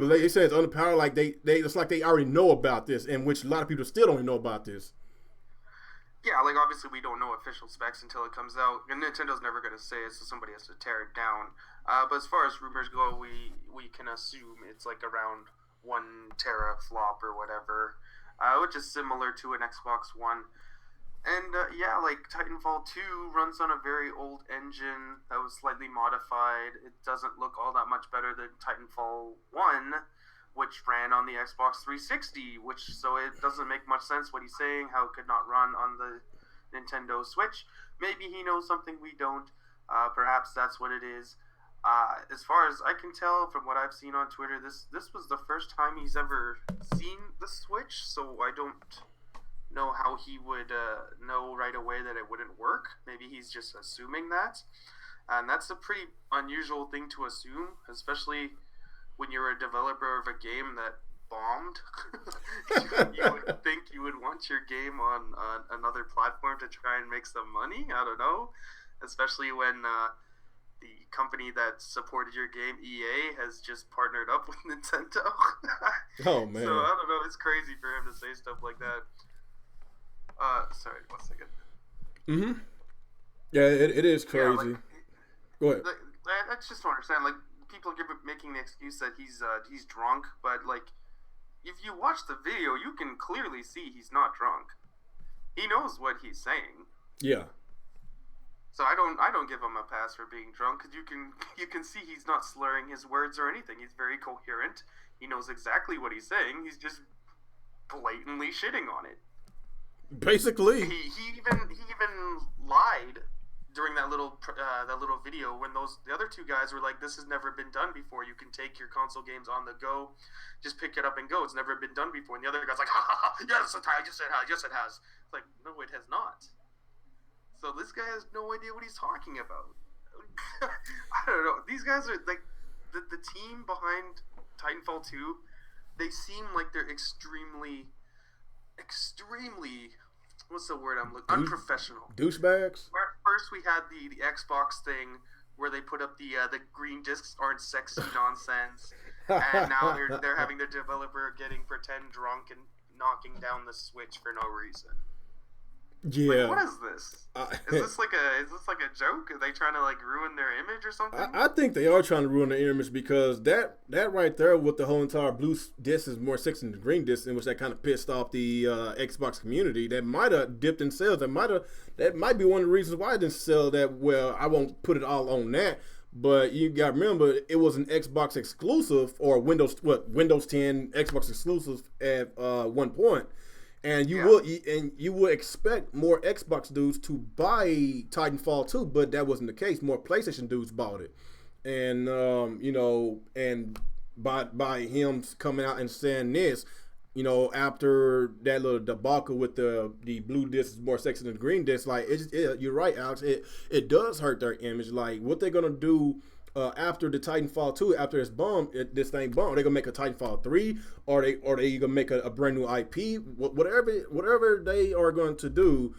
Speaker 1: They say it's underpowered. Like they it's like they already know about this, in which a lot of people still don't know about this.
Speaker 2: Yeah, like obviously we don't know official specs until it comes out, and Nintendo's never going to say it, so somebody has to tear it down. But as far as rumors go, we can assume it's like around 1 teraflop or whatever, which is similar to an Xbox One. And yeah, like Titanfall 2 runs on a very old engine that was slightly modified. It doesn't look all that much better than Titanfall 1, which ran on the Xbox 360, so it doesn't make much sense what he's saying, how it could not run on the Nintendo Switch. Maybe he knows something we don't. Perhaps that's what it is. As far as I can tell from what I've seen on Twitter, this was the first time he's ever seen the Switch, so I don't know how he would know right away that it wouldn't work. Maybe he's just assuming that. And that's a pretty unusual thing to assume, especially when you're a developer of a game that bombed. You would think you would want your game on another platform to try and make some money. I don't know. Especially when the company that supported your game, EA, has just partnered up with Nintendo.
Speaker 1: Oh, man.
Speaker 2: So, I don't know. It's crazy for him to say stuff like that. Sorry, 1 second.
Speaker 1: Mm-hmm. Yeah, it is crazy.
Speaker 2: Yeah,
Speaker 1: Go ahead.
Speaker 2: I just don't understand. Like, people making the excuse that he's drunk, but like, if you watch the video, you can clearly see he's not drunk. He knows what he's saying.
Speaker 1: Yeah.
Speaker 2: So I don't give him a pass for being drunk, because you can see he's not slurring his words or anything. He's very coherent. He knows exactly what he's saying. He's just blatantly shitting on it.
Speaker 1: Basically,
Speaker 2: he even lied during that little video when the other two guys were like, "This has never been done before. You can take your console games on the go, just pick it up and go. It's never been done before." And the other guy's like, "Ha ha ha! Yes, it has. Yes, it has." It's like, no, it has not. So this guy has no idea what he's talking about. I don't know. These guys are like the team behind Titanfall 2. They seem like they're extremely. What's the word I'm looking? Unprofessional.
Speaker 1: Douchebags.
Speaker 2: First, we had the Xbox thing where they put up the green discs aren't sexy nonsense, and now they're having their developer getting pretend drunk and knocking down the Switch for no reason.
Speaker 1: Yeah.
Speaker 2: Like, what is this? Is this like a joke? Are they trying to like ruin their image or something?
Speaker 1: I think they are trying to ruin their image, because that right there with the whole entire blue disc is more sexy than the green disc, in which that kind of pissed off the Xbox community. That might have dipped in sales. That might be one of the reasons why it didn't sell that well. I won't put it all on that, but you got to remember it was an Xbox exclusive, or Windows 10 Xbox exclusive at one point. And you would expect more Xbox dudes to buy Titanfall 2, but that wasn't the case. More PlayStation dudes bought it, and and by him coming out and saying this, after that little debacle with the blue disc is more sexy than the green disc, like you're right, Alex. It does hurt their image. Like what they're gonna do. After the Titanfall 2, after this thing bombed, they're gonna make a Titanfall 3, or they gonna make a brand new IP, whatever they are going to do.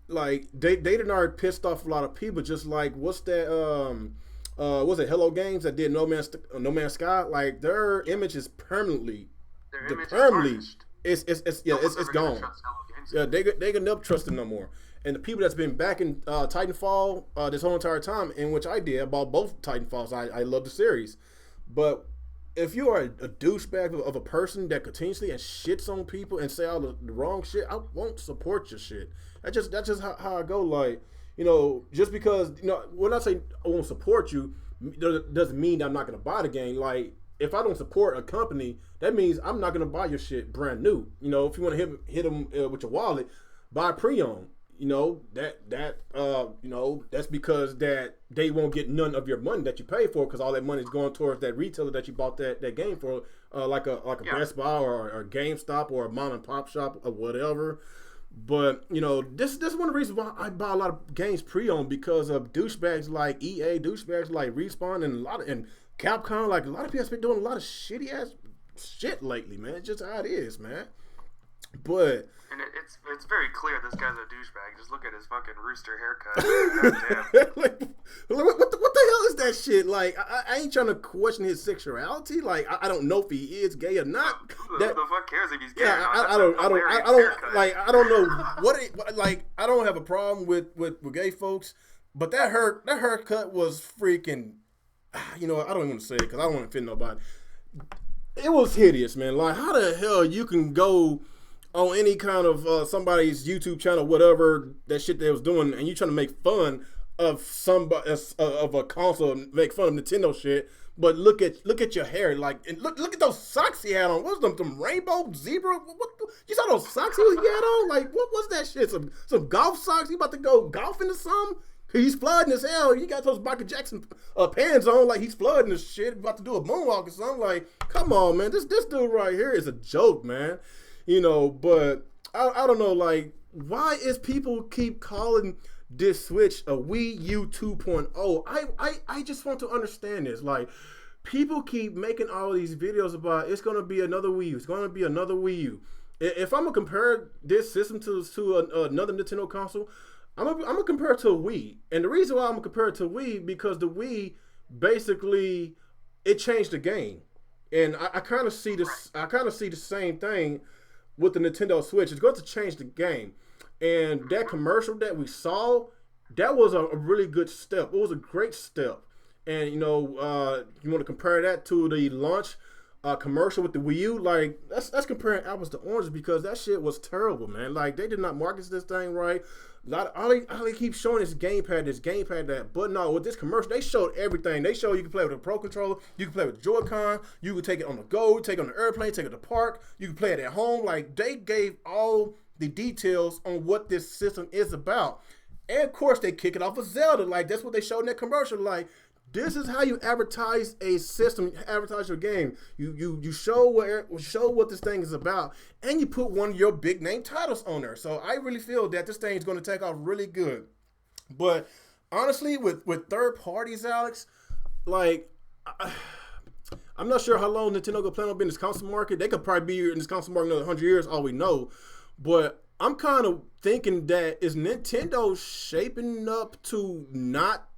Speaker 1: Like they done already pissed off a lot of people. Just like what's that? Was it Hello Games that did No Man's Sky? Like their image is permanently, it's gone. Yeah, they can never trust them no more. And the people that's been backing Titanfall this whole entire time, in which I did, I bought both Titanfalls. I love the series. But if you are a douchebag of a person that continuously and shits on people and say all the wrong shit, I won't support your shit. That's just how I go. Like, just because, when I say I won't support you, doesn't mean that I'm not going to buy the game. Like, if I don't support a company, that means I'm not going to buy your shit brand new. If you want to hit them with your wallet, buy pre-owned. That's because that they won't get none of your money that you pay for, because all that money is going towards that retailer that you bought that game for, like a Best Buy or a GameStop or a mom and pop shop or whatever. But this is one of the reasons why I buy a lot of games pre-owned, because of douchebags like EA, douchebags like Respawn, and Capcom. Like a lot of people have been doing a lot of shitty ass shit lately, man. It's just how it is, man. But
Speaker 2: it's very clear this guy's a douchebag. Just look at his fucking rooster haircut.
Speaker 1: Like, what the hell is that shit? Like, I ain't trying to question his sexuality. Like, I don't know if he is gay or not.
Speaker 2: Who the fuck cares if he's gay?
Speaker 1: Yeah, I don't know like, I don't have a problem with gay folks, but that haircut was freaking. I don't want to say it because I don't want to offend nobody. It was hideous, man. Like, how the hell you can go on any kind of somebody's YouTube channel, whatever that shit they was doing, and you trying to make fun of somebody of a console, make fun of Nintendo shit, but look at your hair, like, and look at those socks he had on. What's them rainbow zebra? What you saw those socks he had on? Like, what was that shit? Some golf socks? He about to go golfing or something? He's flooding as hell. He got those Michael Jackson pants on, like he's flooding this shit, about to do a moonwalk or something. Like, come on, man, this dude right here is a joke, man. But I don't know, like, why is people keep calling this Switch a Wii U 2.0? I just want to understand this. Like, people keep making all these videos about it's going to be another Wii U. It's going to be another Wii U. If I'm going to compare this system to another Nintendo console, I'm gonna compare it to a Wii. And the reason why I'm gonna compare it to a Wii, because the Wii, basically, it changed the game. And I kind of see this. I kind of see the same thing with the Nintendo Switch. It's going to change the game. And that commercial that we saw, that was a really good step. It was a great step. And you want to compare that to the launch commercial with the Wii U, like that's comparing apples to oranges, because that shit was terrible, man. Like, they did not market this thing right. All they keep showing is gamepad, that. But no, with this commercial, they showed everything. They showed you can play with a Pro Controller, you can play with Joy-Con, you can take it on the go, take it on the airplane, take it to the park, you can play it at home. Like, they gave all the details on what this system is about. And of course, they kick it off with Zelda. Like, that's what they showed in that commercial. Like, this is how you advertise a system, advertise your game. You show what this thing is about, and you put one of your big name titles on there. So I really feel that this thing is going to take off really good. But honestly, with third parties, Alex, like, I'm not sure how long Nintendo gonna plan on being in this console market. They could probably be in this console market another 100 years, all we know. But I'm kind of thinking that, is Nintendo shaping up to not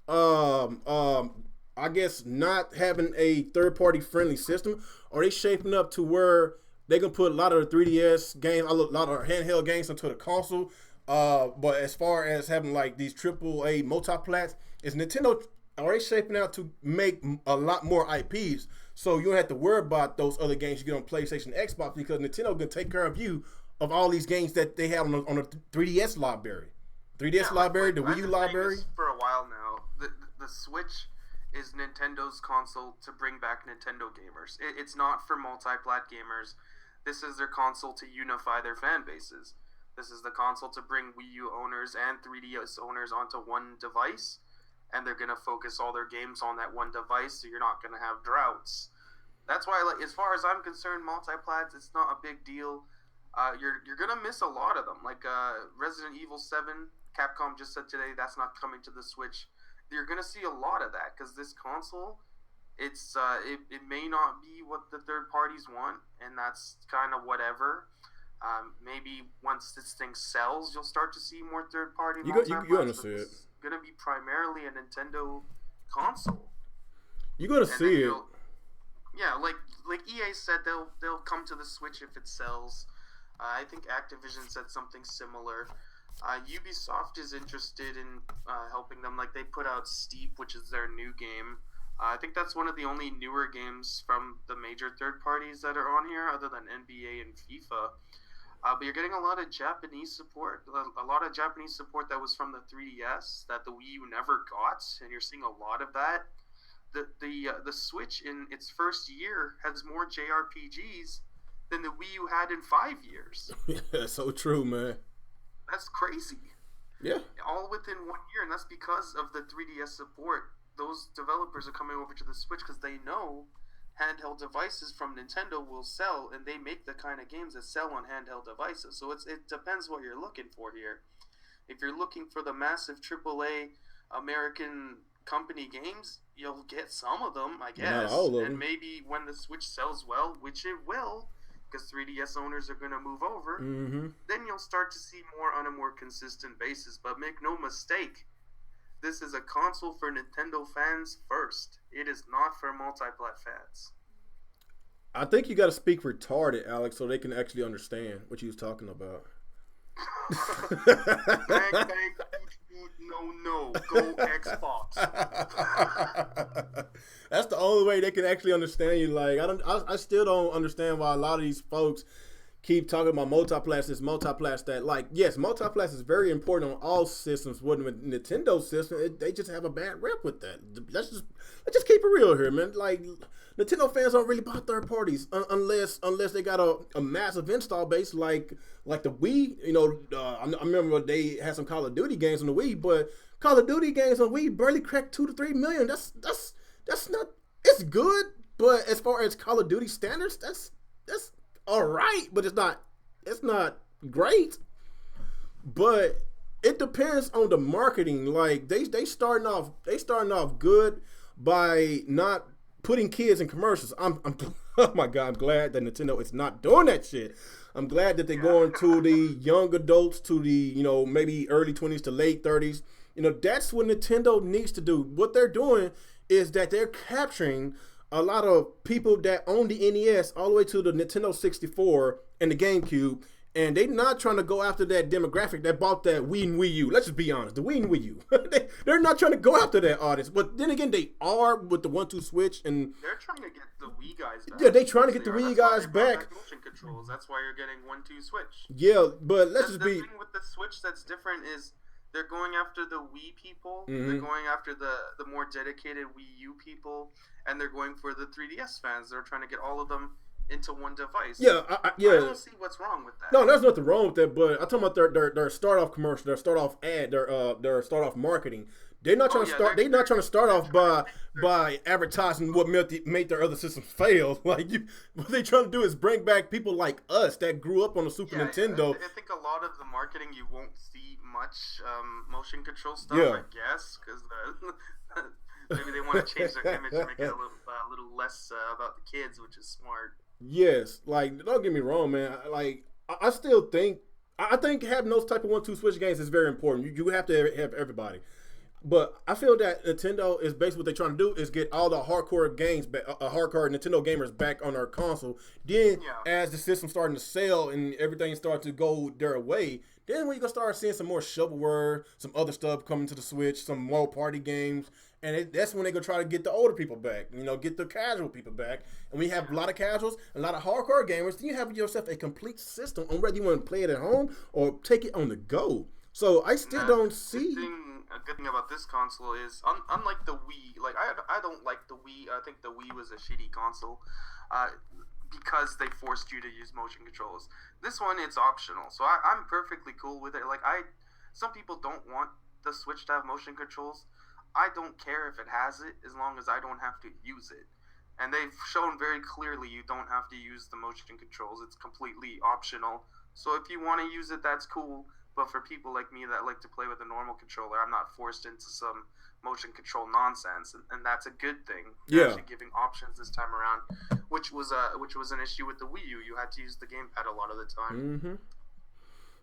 Speaker 1: I guess not having a third-party friendly system? Are they shaping up to where they can put a lot of the 3DS games, a lot of handheld games into the console? But as far as having like these AAA multi-plats, is Nintendo, are they shaping out to make a lot more IPs, so you don't have to worry about those other games you get on PlayStation, Xbox, because Nintendo can take care of you of all these games that they have on the 3DS library. 3DS library, the Wii U library.
Speaker 2: For a while now, the Switch is Nintendo's console to bring back Nintendo gamers. It's not for multi-plat gamers. this is their console to unify their fan bases. This is the console to bring Wii U owners and 3DS owners onto one device, and they're going to focus all their games on that one device, so you're not going to have droughts. That's why, like, as far as I'm concerned, multi-plats, it's not a big deal. You're going to miss a lot of them. Like Resident Evil 7, Capcom just said today that's not coming to the Switch. You're going to see a lot of that because this console, it may not be what the third parties want, and that's kind of whatever. Maybe once this thing sells, you'll start to see more third-party multi-plats.
Speaker 1: You're going to see it.
Speaker 2: It's going to be primarily a Nintendo console.
Speaker 1: You're going to see it.
Speaker 2: Yeah, like EA said, they'll come to the Switch if it sells. I think Activision said something similar. Ubisoft is interested in helping them. Like, they put out Steep, which is their new game. I think that's one of the only newer games from the major third parties that are on here, other than NBA and FIFA. But you're getting a lot of Japanese support. A lot of Japanese support that was from the 3DS that the Wii U never got, and you're seeing a lot of that. The Switch in its first year has more JRPGs than the Wii U had in 5 years.
Speaker 1: Yeah, so true, man.
Speaker 2: That's crazy.
Speaker 1: Yeah.
Speaker 2: All within 1 year, and that's because of the 3DS support. Those developers are coming over to the Switch because they know handheld devices from Nintendo will sell, and they make the kind of games that sell on handheld devices. So it depends what you're looking for here. If you're looking for the massive AAA American company games, you'll get some of them, I guess.
Speaker 1: Not all of them.
Speaker 2: And maybe when the Switch sells well, which it will, because 3DS owners are going to move over, then you'll start to see more on a more consistent basis. But make no mistake, this is a console for Nintendo fans first. It is not for multi-plat fans.
Speaker 1: I think you got to speak retarded, Alex, so they can actually understand what you was talking about.
Speaker 2: No, go Xbox.
Speaker 1: That's the only way they can actually understand you. Like, I still don't understand why a lot of these folks keep talking about multiplats, this multiplats that. Like, yes, multiplats is very important on all systems. With Nintendo system, they just have a bad rep with that. Let's just keep it real here, man. Like, Nintendo fans don't really buy third parties unless they got a massive install base like the Wii. You know, I remember they had some Call of Duty games on the Wii, but Call of Duty games on Wii barely cracked 2 to 3 million. That's not. It's good, but as far as Call of Duty standards, that's all right, but it's not great. But it depends on the marketing. Like they starting off good by not putting kids in commercials. I'm oh my God, I'm glad that Nintendo is not doing that shit. I'm glad that they're going to the young adults, to the, maybe early 20s to late 30s. That's what Nintendo needs to do. What they're doing is that they're capturing a lot of people that own the NES all the way to the Nintendo 64 and the GameCube, and they're not trying to go after that demographic that bought that Wii and Wii U. Let's just be honest, the Wii and Wii U. They're not trying to go after that audience, but then again, they are with the 1-2 switch, and
Speaker 2: they're trying to get the Wii guys back.
Speaker 1: Yeah, they're trying to get the Wii guys back.
Speaker 2: Motion controls. That's why you're getting 1-2 switch.
Speaker 1: Yeah, but let's just be.
Speaker 2: The thing with the Switch that's different is they're going after the Wii people. Mm-hmm. They're going after the more dedicated Wii U people, and they're going for the 3DS fans. They're trying to get all of them into one device.
Speaker 1: Yeah, I
Speaker 2: don't see what's wrong with that.
Speaker 1: No, there's nothing wrong with that. But I'm talking about their start off commercial, their start off ad, their start off marketing. They're not trying to start. They're not trying to start off by advertising what made their other systems fail. Like, what they trying to do is bring back people like us that grew up on the Super Nintendo.
Speaker 2: I think a lot of the marketing you won't see much motion control stuff.
Speaker 1: Yeah.
Speaker 2: I guess because maybe they want to change their image and make it a little less about the kids, which is smart.
Speaker 1: Yes, like, don't get me wrong, man. Like, I still think having those type of 1-2 switch games is very important. You have to have everybody. But I feel that Nintendo is basically what they're trying to do is get all the hardcore games, hardcore Nintendo gamers back on their console. Then, as the system starting to sell and everything starts to go their way, then we're going to start seeing some more shovelware, some other stuff coming to the Switch, some more party games. And that's when they're going to try to get the older people back, get the casual people back. And we have a lot of casuals, a lot of hardcore gamers. Then you have yourself a complete system on whether you want to play it at home or take it on the go. So I still don't see...
Speaker 2: A good thing about this console is, unlike the Wii, like I don't like the Wii. I think the Wii was a shitty console. because they forced you to use motion controls. This one, it's optional, so I'm perfectly cool with it. Like, some people don't want the Switch to have motion controls. I don't care if it has it, as long as I don't have to use it. And they've shown very clearly you don't have to use the motion controls. It's completely optional. So if you want to use it, that's cool. But for people like me that like to play with a normal controller, I'm not forced into some motion control nonsense, and that's a good thing. They're actually giving options this time around, which was an issue with the Wii U. You had to use the gamepad a lot of the time.
Speaker 1: Mm-hmm.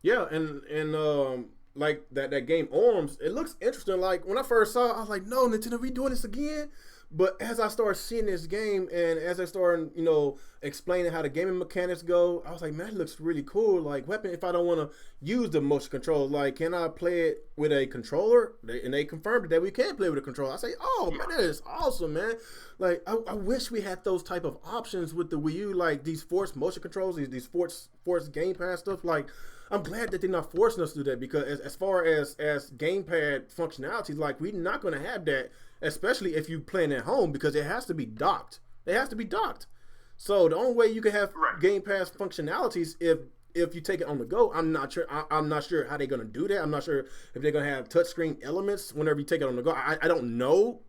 Speaker 1: Yeah, and like that game Arms, it looks interesting. Like when I first saw it, I was like, no, Nintendo, we doing this again? But as I started seeing this game, and as I started, explaining how the gaming mechanics go, I was like, man, it looks really cool. Like, weapon, if I don't want to use the motion controls, like, can I play it with a controller? And they confirmed that we can play with a controller. I say, oh, man, that is awesome, man. Like, I wish we had those type of options with the Wii U, like these forced motion controls, these forced gamepad stuff. Like, I'm glad that they're not forcing us to do that, because as far as gamepad functionality, like, we're not going to have that, especially if you're playing at home, because it has to be docked. It has to be docked. So the only way you can have gamepad functionalities if you take it on the go. I'm not sure. I'm not sure how they're going to do that. I'm not sure if they're going to have touchscreen elements whenever you take it on the go. I don't know,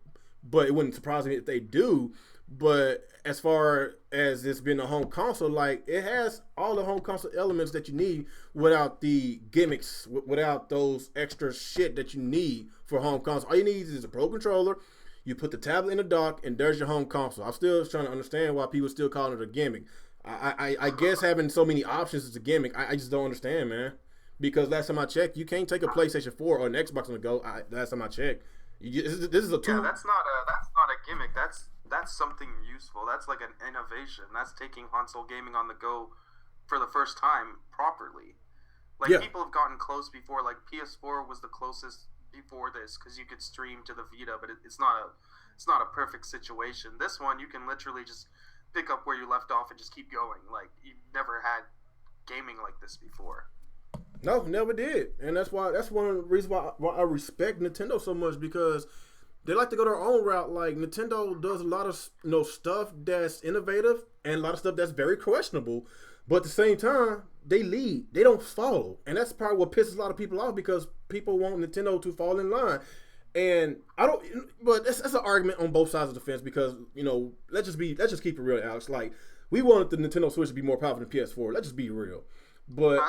Speaker 1: but it wouldn't surprise me if they do. But as far as it's been a home console, like, it has all the home console elements that you need without the gimmicks, without those extra shit that you need for home console. All you need is a Pro Controller. You put the tablet in the dock, and there's your home console. I'm still trying to understand why people still calling it a gimmick. I guess having so many options is a gimmick. I just don't understand, man. Because last time I checked, you can't take a PlayStation 4 or an Xbox on the go. Last time I checked, this is a tool.
Speaker 2: Yeah, that's not a gimmick. That's something useful. That's like an innovation. That's taking console gaming on the go for the first time properly. Like, people have gotten close before. Like, PS4 was the closest before this, because you could stream to the Vita, but it's not a perfect situation. This one, you can literally just pick up where you left off and just keep going. Like, you've never had gaming like this before.
Speaker 1: No, never did. And that's one of the reasons why I respect Nintendo so much, because they like to go their own route. Like, Nintendo does a lot of stuff that's innovative and a lot of stuff that's very questionable. But at the same time, they lead. They don't follow. And that's probably what pisses a lot of people off, because people want Nintendo to fall in line. And but that's an argument on both sides of the fence, because, let's just keep it real, Alex. Like, we wanted the Nintendo Switch to be more powerful than PS4. Let's just be real. But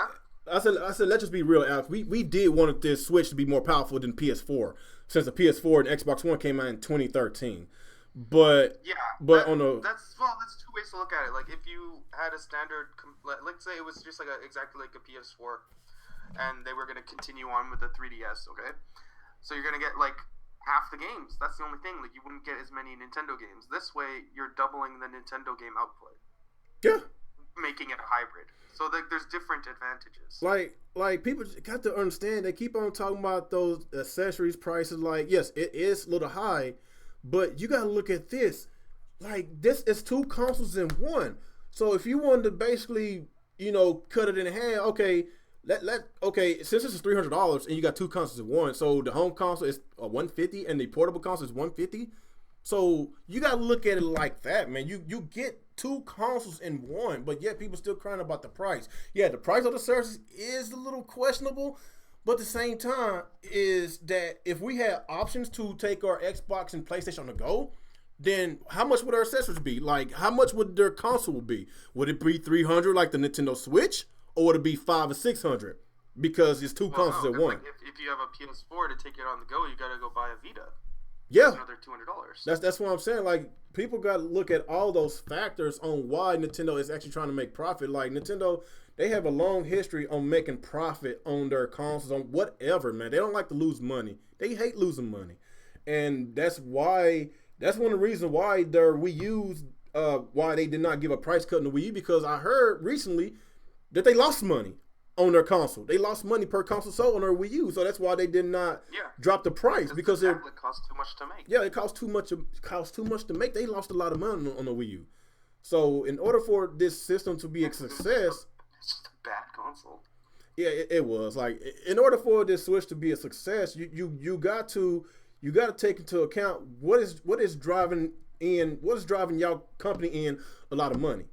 Speaker 1: I said, let's just be real, Alex. We did want this Switch to be more powerful than PS4, since the PS4 and Xbox One came out in 2013. But that's two ways to look at it. Like, if you had a standard, let's say it was just like exactly like a PS4, and they were going to continue on with the 3DS, okay? So you're going to get like half the games. That's the only thing. Like, you wouldn't get as many Nintendo games. This way, you're doubling the Nintendo game output. Yeah. Making it a hybrid. So there's different advantages. Like people got to understand. They keep on talking about those accessories prices. Like, yes, it is a little high, but you got to look at this. Like, this is two consoles in one. So if you wanted to basically, cut it in half, okay, since this is $300 and you got two consoles in one, so the home console is $150 and the portable console is $150. So you got to look at it like that, man. You get two consoles in one, but yet people still crying about the price. Yeah, the price of the service is a little questionable, but at the same time is that if we had options to take our Xbox and PlayStation on the go, then how much would our accessories be? Like, how much would their console be? Would it be $300 like the Nintendo Switch, or would it be $500 or $600? Because it's two consoles in one.
Speaker 2: Like, if you have a PS4 to take it on the go, you got to go buy a Vita.
Speaker 1: Yeah,
Speaker 2: that's another $200.
Speaker 1: That's what I'm saying. Like, people got to look at all those factors on why Nintendo is actually trying to make profit. Like, Nintendo, they have a long history on making profit on their consoles, on whatever, man. They don't like to lose money. They hate losing money, and that's why. That's one of the reasons why their Wii U's, why they did not give a price cut in the Wii U, because I heard recently that they lost money on their console. They lost money per console sold on their Wii U, so that's why they did not drop the price, because
Speaker 2: it cost too much to make.
Speaker 1: Yeah, it cost too much to make. They lost a lot of money on the Wii U. So in order for this system to be a success,
Speaker 2: it's just a bad console.
Speaker 1: Yeah, it was. Like, in order for this Switch to be a success, you got to take into account what is driving y'all company in a lot of money.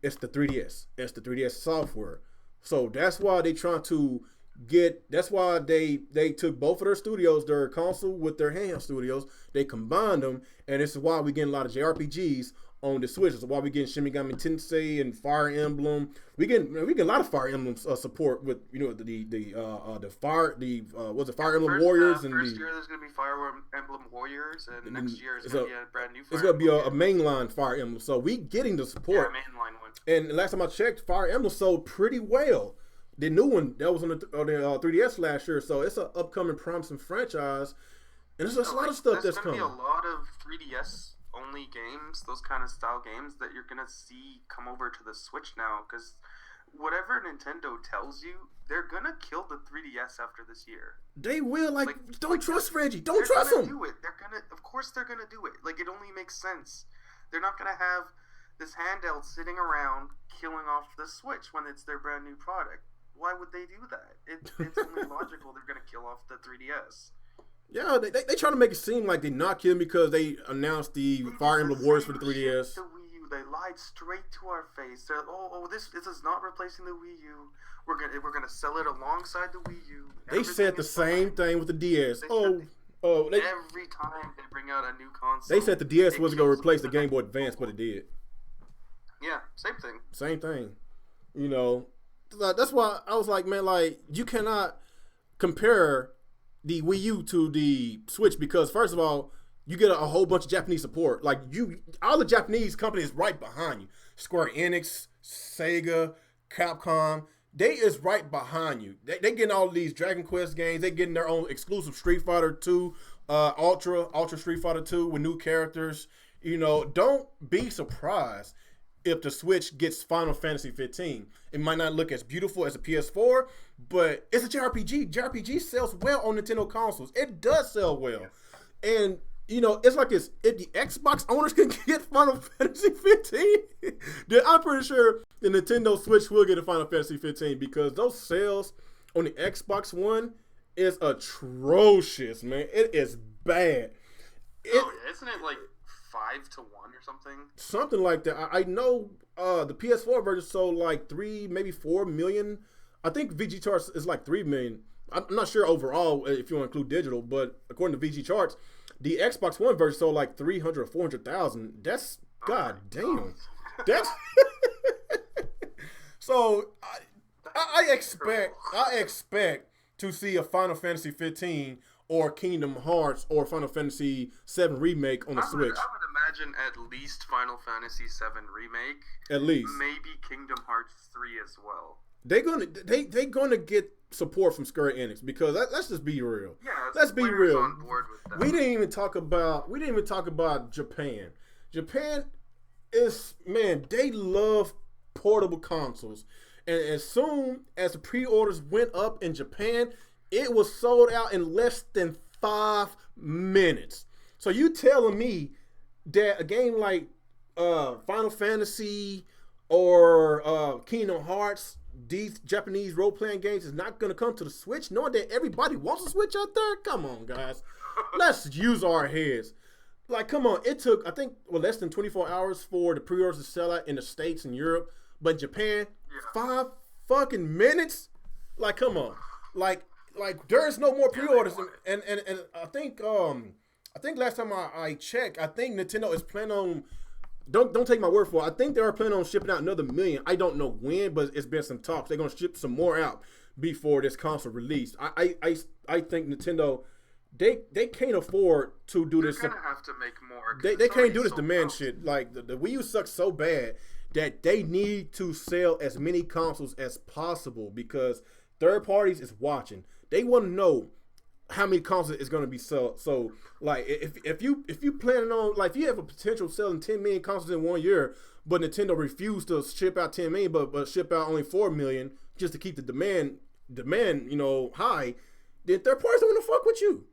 Speaker 1: It's the 3DS. It's the 3DS software. So that's why they trying to that's why they took both of their studios, their console with their handheld studios, they combined them, and this is why we getting a lot of JRPGs on the Switch. This is why we getting Shin Megami Tensei and Fire Emblem. We get a lot of Fire Emblem support with the Fire Emblem Warriors and
Speaker 2: first year there's gonna be Fire Emblem Warriors, and next year it's gonna be a brand new.
Speaker 1: It's gonna be a mainline Fire Emblem, so we getting the support.
Speaker 2: Yeah, mainline one.
Speaker 1: And last time I checked, Fire Emblem sold pretty well. The new one that was on the 3DS last year, so it's an upcoming promising franchise, and there's a lot of stuff that's coming.
Speaker 2: There's gonna be a lot of 3DS only games, those kind of style games that you're gonna see come over to the Switch now, because whatever Nintendo tells you, they're gonna kill the 3DS after this year.
Speaker 1: They will. Don't trust Reggie. Don't trust him.
Speaker 2: Do it. Of course they're gonna do it. Like, it only makes sense. They're not gonna have this handheld sitting around killing off the Switch when it's their brand new product. Why would they do that? It's only logical they're gonna kill off the 3DS.
Speaker 1: Yeah, they try to make it seem like they not killing because they announced the Fire Emblem Warriors for the 3DS.
Speaker 2: The Wii U, they lied straight to our face. They're this is not replacing the Wii U. We're gonna sell it alongside the Wii U.
Speaker 1: They said the same thing with the DS.
Speaker 2: Every time they bring out a new console,
Speaker 1: they said the DS wasn't gonna replace the Game Boy Advance, but it did.
Speaker 2: Yeah, same thing.
Speaker 1: Same thing. You know, that's why I was like, man, like, you cannot compare the Wii U to the Switch, because first of all, you get a whole bunch of Japanese support. Like, all the Japanese companies right behind you. Square Enix, Sega, Capcom, they is right behind you. They getting all these Dragon Quest games. They getting their own exclusive Street Fighter 2, Ultra Street Fighter 2 with new characters. You know, don't be surprised if the Switch gets Final Fantasy 15. It might not look as beautiful as a PS4, but it's a JRPG. JRPG sells well on Nintendo consoles. It does sell well. And, you know, it's like this. If the Xbox owners can get Final Fantasy 15, then I'm pretty sure the Nintendo Switch will get a Final Fantasy 15, because those sales on the Xbox One is atrocious, man. It is bad.
Speaker 2: Isn't it like 5 to 1 or something?
Speaker 1: Something like that. I know the PS4 version sold like 3, maybe 4 million. I think VG Charts is like 3 million. I'm not sure overall if you want to include digital, but according to VG Charts, the Xbox One version sold like 300 or 400,000. That's goddamn. That's so. I expect to see a Final Fantasy 15 or Kingdom Hearts or Final Fantasy 7 remake on the Switch.
Speaker 2: I would imagine at least Final Fantasy 7 remake.
Speaker 1: At least.
Speaker 2: Maybe Kingdom Hearts 3 as well.
Speaker 1: They gonna get support from Square Enix, because let's just be real.
Speaker 2: Yeah,
Speaker 1: let's be real.
Speaker 2: On board with that.
Speaker 1: We didn't even talk about Japan. Japan is, man, they love portable consoles. And as soon as the pre-orders went up in Japan, it was sold out in less than 5 minutes. So you telling me that a game like Final Fantasy or Kingdom Hearts, these Japanese role-playing games, is not going to come to the Switch, knowing that everybody wants a Switch out there? Come on, guys. Let's use our heads. Like, come on. It took, I think, less than 24 hours for the pre-orders to sell out in the States and Europe. But Japan, 5 fucking minutes? Like, come on. Like there's no more pre-orders. And I think last time I checked, I think Nintendo is planning on, don't take my word for it, I think they are planning on shipping out another million. I don't know when, but it's been some talks. They're going to ship some more out before this console release. I think Nintendo, they can't afford to do this.
Speaker 2: They're going to have to make more.
Speaker 1: They can't do this demand shit. Like, the Wii U sucks so bad that they need to sell as many consoles as possible, because third parties is watching. They want to know how many consoles is going to be sold. So, like, if you planning on, like, if you have a potential selling 10 million consoles in 1 year, but Nintendo refused to ship out 10 million, but ship out only 4 million just to keep the demand, you know, high, then third parties don't want to fuck with you,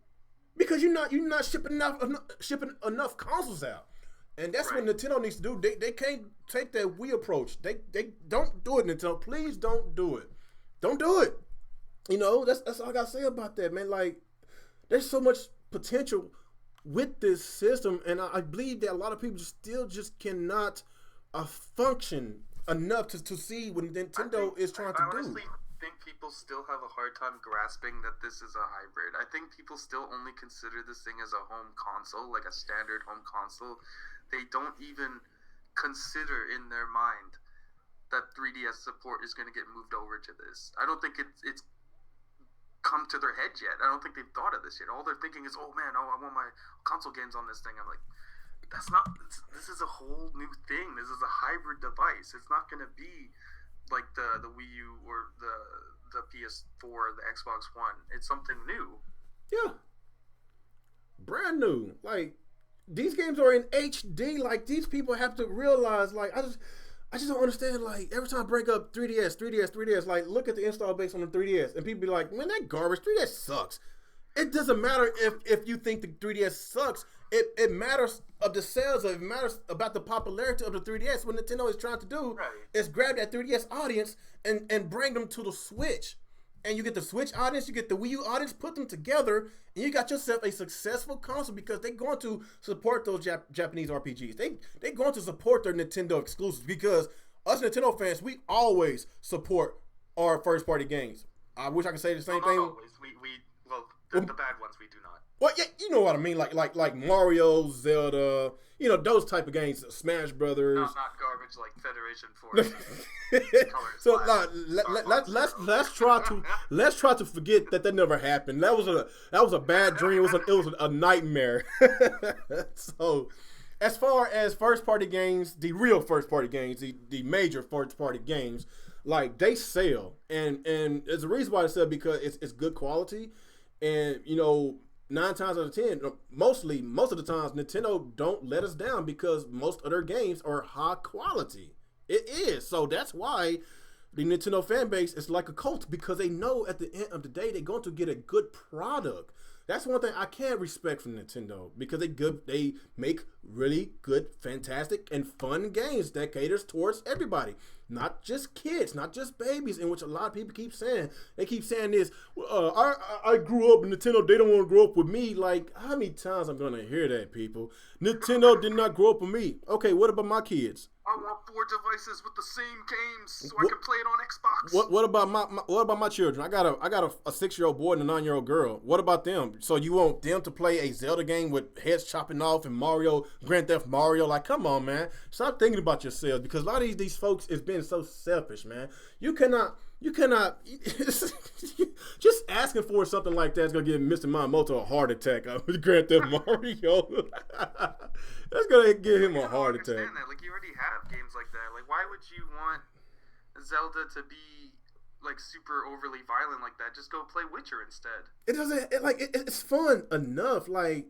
Speaker 1: because you're not shipping enough consoles out. And that's what Nintendo needs to do. They can't take that Wii approach. They don't do it, Nintendo. Please don't do it. Don't do it. You know, that's all I gotta say about that, man. Like, there's so much potential with this system, and I believe that a lot of people still just cannot function enough to see what Nintendo is trying to do.
Speaker 2: I honestly think people still have a hard time grasping that this is a hybrid. I think people still only consider this thing as a home console, like a standard home console. They don't even consider in their mind that 3DS support is going to get moved over to this. I don't think it's come to their head yet. I don't think they've thought of this yet. All they're thinking is, oh man, I want my console games on this thing. I'm like, that's not, this is a whole new thing. This is a hybrid device. It's not going to be like the Wii U or the PS4 or the Xbox One. It's something new.
Speaker 1: Yeah. Brand new. Like, these games are in HD. Like, these people have to realize, like, I just don't understand. Like, every time I bring up 3DS, like, look at the install base on the 3DS, and people be like, man, that garbage. 3DS sucks. It doesn't matter if you think the 3DS sucks. It matters of the sales. It matters about the popularity of the 3DS. What Nintendo is trying to do is grab that 3DS audience and bring them to the Switch. And you get the Switch audience, you get the Wii U audience, put them together, and you got yourself a successful console because they're going to support those Japanese RPGs. They're going to support their Nintendo exclusives because us Nintendo fans, we always support our first-party games. I wish I could say the same thing.
Speaker 2: Always. The bad ones we do not.
Speaker 1: Well, yeah, you know what I mean, like Mario, Zelda, you know, those type of games, Smash Brothers.
Speaker 2: No, not garbage like Federation Force.
Speaker 1: So let's try to forget that never happened. That was a bad dream. It was a nightmare. So, as far as first party games, the real first party games, the major first party games, like they sell, and there's a reason why they sell because it's good quality, and you know. 9 times out of 10, most of the times, Nintendo don't let us down because most of their games are high quality. It is. So that's why the Nintendo fan base is like a cult because they know at the end of the day they're going to get a good product. That's one thing I can't respect from Nintendo because they make really good, fantastic, and fun games that caters towards everybody, not just kids, not just babies, in which a lot of people keep saying. They keep saying this. I grew up in Nintendo. They don't want to grow up with me. Like, how many times I'm gonna hear that, people? Nintendo did not grow up with me. Okay, what about my kids?
Speaker 2: I want 4 devices with the same games so I can play it on Xbox.
Speaker 1: What about my children? I got a 6-year-old boy and a 9-year-old girl. What about them? So you want them to play a Zelda game with heads chopping off and Mario, Grand Theft Mario? Like, come on, man. Stop thinking about yourselves because a lot of these folks is being so selfish, man. You cannot just asking for something like that is gonna give Mr. Miyamoto a heart attack with Grand Theft Mario. That's gonna give him a heart attack.
Speaker 2: I understand that. Like, you already have games like that. Like, why would you want Zelda to be like super overly violent like that? Just go play Witcher instead.
Speaker 1: It doesn't. It's fun enough. Like,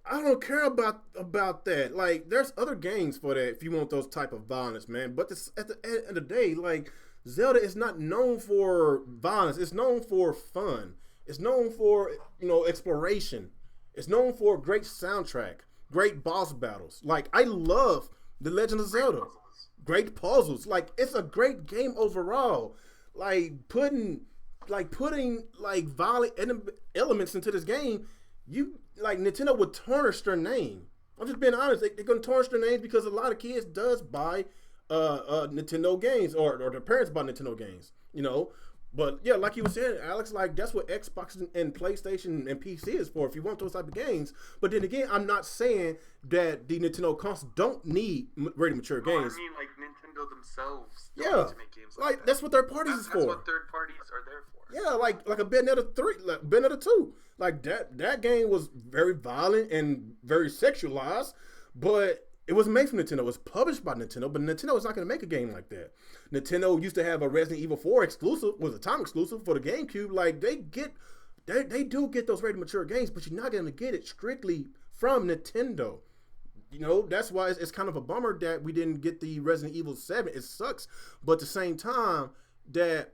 Speaker 1: I don't care about that. Like, there's other games for that if you want those type of violence, man. But at the end of the day, like, Zelda is not known for violence. It's known for fun. It's known for, you know, exploration. It's known for a great soundtrack, great boss battles. Like, I love The Legend of Zelda. Great puzzles. Like, it's a great game overall. Like, putting violent elements into this game, Nintendo would tarnish their name. I'm just being honest. They're going to tarnish their names because a lot of kids does buy Nintendo games or their parents buy Nintendo games, you know. But yeah, like you were saying, Alex, like that's what Xbox and PlayStation and PC is for. If you want those type of games, but then again, I'm not saying that the Nintendo console don't need ready mature games.
Speaker 2: I mean, like Nintendo themselves.
Speaker 1: Yeah,
Speaker 2: need to make games like that.
Speaker 1: That's what third parties is for.
Speaker 2: That's what third parties are there for.
Speaker 1: Yeah, like a Bayonetta 3, like Bayonetta 2. Like that game was very violent and very sexualized, but it was made for Nintendo. It was published by Nintendo, but Nintendo is not going to make a game like that. Nintendo used to have a Resident Evil 4 exclusive, was a time exclusive for the GameCube. Like they do get those ready mature games, but you're not going to get it strictly from Nintendo. You know, that's why it's kind of a bummer that we didn't get the Resident Evil 7. It sucks, but at the same time, that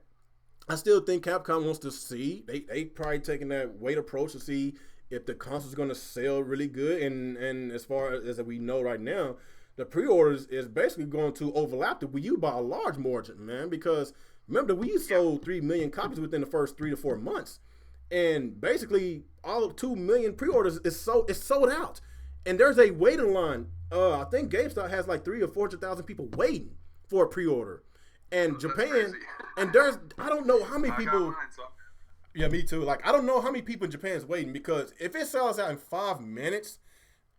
Speaker 1: I still think Capcom wants to see. They probably taking that wait approach to see if the console's going to sell really good. And as far as we know right now, the pre-orders is basically going to overlap the Wii U by a large margin, man. Because remember, the Wii U sold 3 million copies within the first 3 to 4 months. And basically, all 2 million pre-orders is sold out. And there's a waiting line. I think GameStop has like 300,000 or 400,000 people waiting for a pre-order. And Japan, and I don't know how many people. Yeah, me too. Like, I don't know how many people in Japan is waiting, because if it sells out in 5 minutes,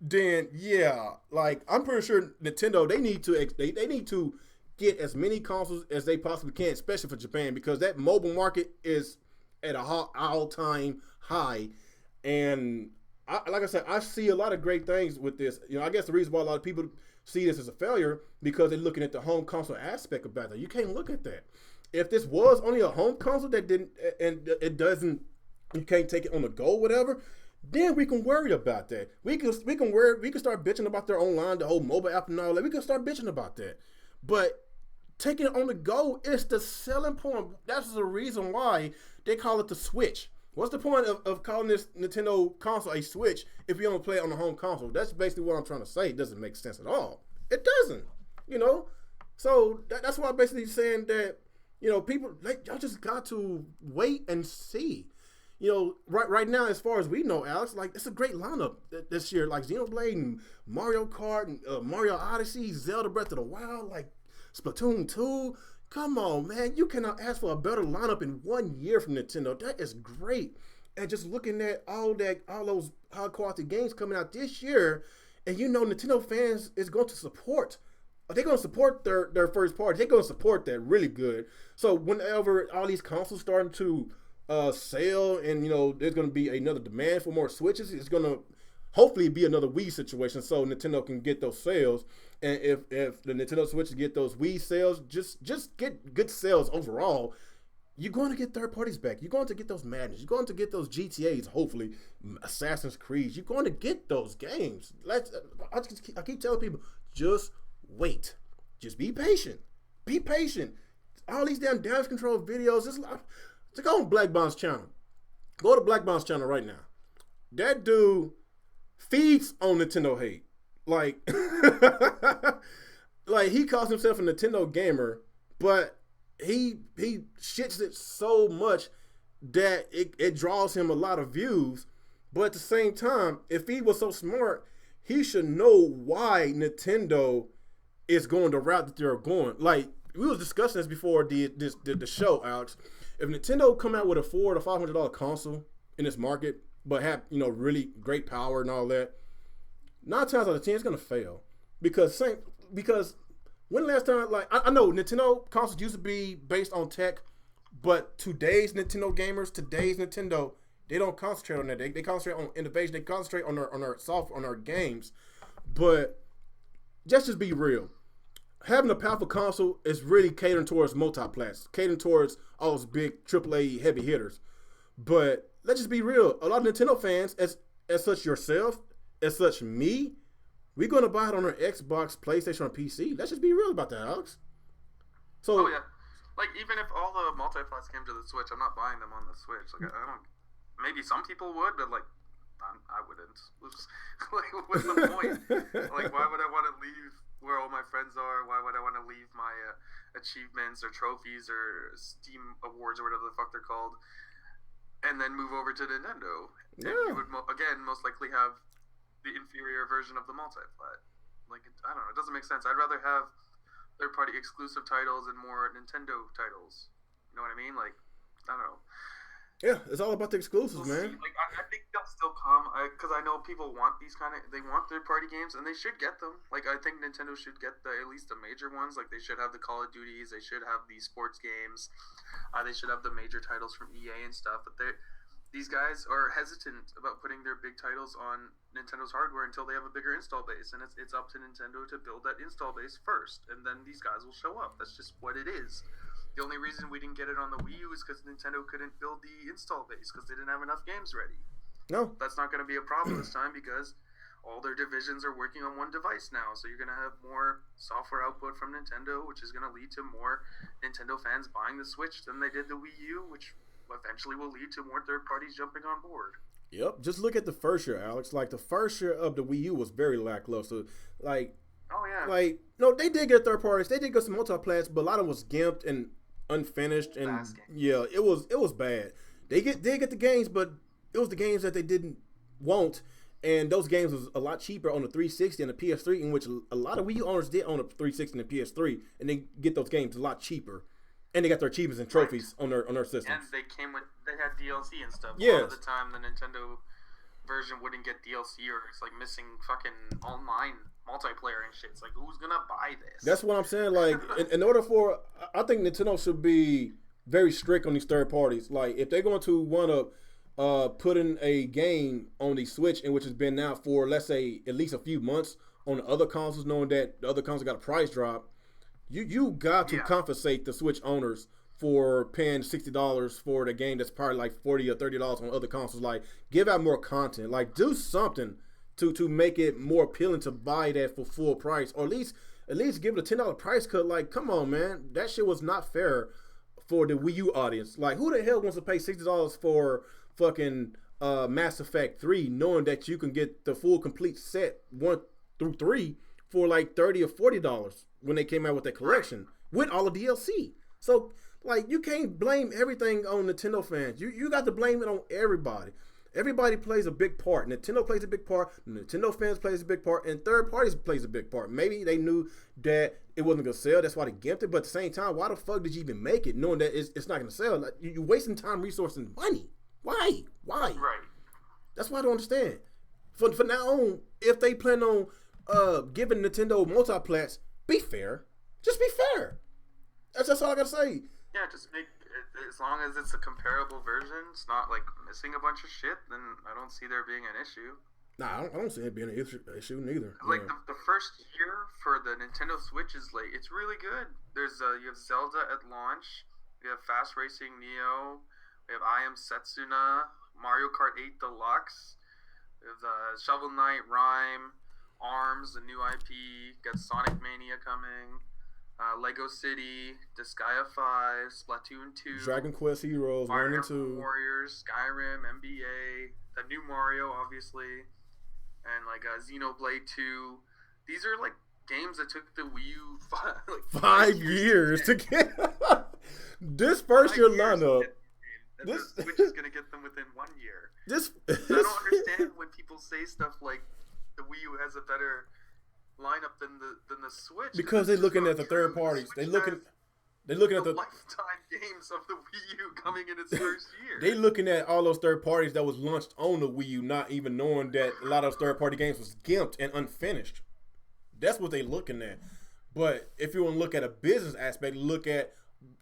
Speaker 1: then yeah, like, I'm pretty sure Nintendo, they need to get as many consoles as they possibly can, especially for Japan, because that mobile market is at a all-time high. And like I said, I see a lot of great things with this. You know, I guess the reason why a lot of people see this as a failure, because they're looking at the home console aspect about that. You can't look at that. If this was only a home console that didn't, and it doesn't, you can't take it on the go, whatever, then we can worry about that. We can start bitching about their online, the whole mobile app and all that. We can start bitching about that. But taking it on the go is the selling point. That's the reason why they call it the Switch. What's the point of calling this Nintendo console a Switch if you only play it on the home console? That's basically what I'm trying to say. It doesn't make sense at all. It doesn't, you know? So that's why I'm basically saying that, you know, people, y'all just got to wait and see. You know, right now, as far as we know, Alex, like, it's a great lineup this year. Like Xenoblade and Mario Kart and Mario Odyssey, Zelda Breath of the Wild, like Splatoon 2. Come on, man. You cannot ask for a better lineup in 1 year from Nintendo. That is great. And just looking at all those high quality games coming out this year, and you know Nintendo fans is going to support. They're going to support their first party. They're going to support that really good. So whenever all these consoles starting to sell, and you know there's going to be another demand for more Switches, it's going to hopefully be another Wii situation, so Nintendo can get those sales. And if the Nintendo Switch get those Wii sales, just get good sales overall, you're going to get third parties back. You're going to get those Madness. You're going to get those GTAs, hopefully, Assassin's Creed. You're going to get those games. I keep telling people, just wait. Just be patient. Be patient. All these damn damage control videos, just go on Black Bomb's channel. Go to Black Bomb's channel right now. That dude feeds on Nintendo hate. Like, like, he calls himself a Nintendo gamer, but he shits it so much that it draws him a lot of views. But at the same time, if he was so smart, he should know why Nintendo is going the route that they're going. Like, we was discussing this before the show, Alex. If Nintendo come out with a $400 to $500 console in this market, but have, you know, really great power and all that, 9 times out of 10 it's gonna fail. Because when the last time, like, I know Nintendo consoles used to be based on tech, but today's Nintendo gamers, today's Nintendo, they don't concentrate on that. They concentrate on innovation. They concentrate on their software, on their games. But just be real. Having a powerful console is really catering towards multi-plats, catering towards all those big AAA heavy hitters. But let's just be real. A lot of Nintendo fans, as such yourself, as such me, we're going to buy it on our Xbox, PlayStation, or PC. Let's just be real about that, Alex. So,
Speaker 2: oh, yeah. Like, even if all the multi-plats came to the Switch, I'm not buying them on the Switch. Like, I don't... Maybe some people would, but, like, I wouldn't. Like, what's the point? Like, why would I want to leave where all my friends are? Why would I want to leave my achievements or trophies or Steam awards or whatever the fuck they're called, and then move over to Nintendo? Yeah. And you would, again, most likely have the inferior version of the multi-plat. Like, I don't know. It doesn't make sense. I'd rather have third-party exclusive titles and more Nintendo titles. You know what I mean? Like, I don't know.
Speaker 1: Yeah, it's all about the exclusives, man.
Speaker 2: Like, I think they'll still come, because I know people want these they want third-party games, and they should get them. Like, I think Nintendo should get at least the major ones. Like, they should have the Call of Duties, they should have the sports games, they should have the major titles from EA and stuff, but these guys are hesitant about putting their big titles on Nintendo's hardware until they have a bigger install base, and it's up to Nintendo to build that install base first, and then these guys will show up. That's just what it is. The only reason we didn't get it on the Wii U is because Nintendo couldn't build the install base because they didn't have enough games ready.
Speaker 1: No.
Speaker 2: That's not going to be a problem this time because all their divisions are working on one device now. So you're going to have more software output from Nintendo, which is going to lead to more Nintendo fans buying the Switch than they did the Wii U, which eventually will lead to more third parties jumping on board.
Speaker 1: Yep. Just look at the first year, Alex. Like, the first year of the Wii U was very lackluster. Like,
Speaker 2: oh, yeah.
Speaker 1: Like, no, they did get third parties. They did get some multi-plats, but a lot of them was gimped and unfinished, and yeah, it was bad. They did get the games, but it was the games that they didn't want, And those games was a lot cheaper on the 360 and the PS3, in which a lot of Wii U owners did own a 360 and the PS3, and they get those games a lot cheaper. And they got their achievements and trophies on their systems.
Speaker 2: And they had DLC and stuff.
Speaker 1: Yes.
Speaker 2: A lot of the time, the Nintendo version wouldn't get DLC, or it's like missing fucking online multiplayer and shit. It's like, who's gonna buy this?
Speaker 1: That's what I'm saying. Like, in order for, I think Nintendo should be very strict on these third parties. Like, if they're going to want to put in a game on the Switch, in which has been out for, let's say, at least a few months on the other consoles, knowing that the other consoles got a price drop, you got to compensate the Switch owners for paying $60 for the game that's probably like $40 or $30 on other consoles. Like, give out more content. Like, do something to make it more appealing to buy that for full price, or at least give it a $10 price cut. Like, come on, man, that shit was not fair for the Wii U audience. Like, who the hell wants to pay $60 for fucking Mass Effect 3, knowing that you can get the full complete set 1 through 3 for like $30 or $40 when they came out with that collection with all the DLC? So, like, you can't blame everything on Nintendo fans. You got to blame it on everybody. Everybody plays a big part. Nintendo plays a big part. Nintendo fans plays a big part, and third parties plays a big part. Maybe they knew that it wasn't gonna sell. That's why they gimped it. But at the same time, why the fuck did you even make it, knowing that it's not gonna sell? Like, you're wasting time, resources, and money. Why?
Speaker 2: Right.
Speaker 1: That's why I don't understand. For now on, if they plan on giving Nintendo multiplats, be fair. Just be fair. That's all I gotta say.
Speaker 2: Yeah, just make it, as long as it's a comparable version, it's not like missing a bunch of shit, then I don't see there being an issue.
Speaker 1: Nah, I don't see it being an issue neither.
Speaker 2: Like, the first year for the Nintendo Switch is like, it's really good. There's you have Zelda at launch, you have Fast Racing Neo, we have I Am Setsuna, Mario Kart 8 Deluxe, we have Shovel Knight, Rhyme, ARMS, the new IP, got Sonic Mania coming. Lego City, Disgaea 5, Splatoon 2,
Speaker 1: Dragon Quest Heroes 1 and 2,
Speaker 2: Warriors, Skyrim, NBA, the new Mario, obviously, and like Xenoblade 2. These are like games that took the Wii U
Speaker 1: 5 years to get. This first year lineup.
Speaker 2: The Switch is gonna get them within 1 year. I don't understand when people say stuff like the Wii U has a better lineup than the Switch,
Speaker 1: because they're looking at the third parties. They're looking at the
Speaker 2: lifetime games of the Wii U coming in its first year.
Speaker 1: They looking at all those third parties that was launched on the Wii U, not even knowing that a lot of those third party games was gimped and unfinished. That's what they looking at. But if you want to look at a business aspect, look at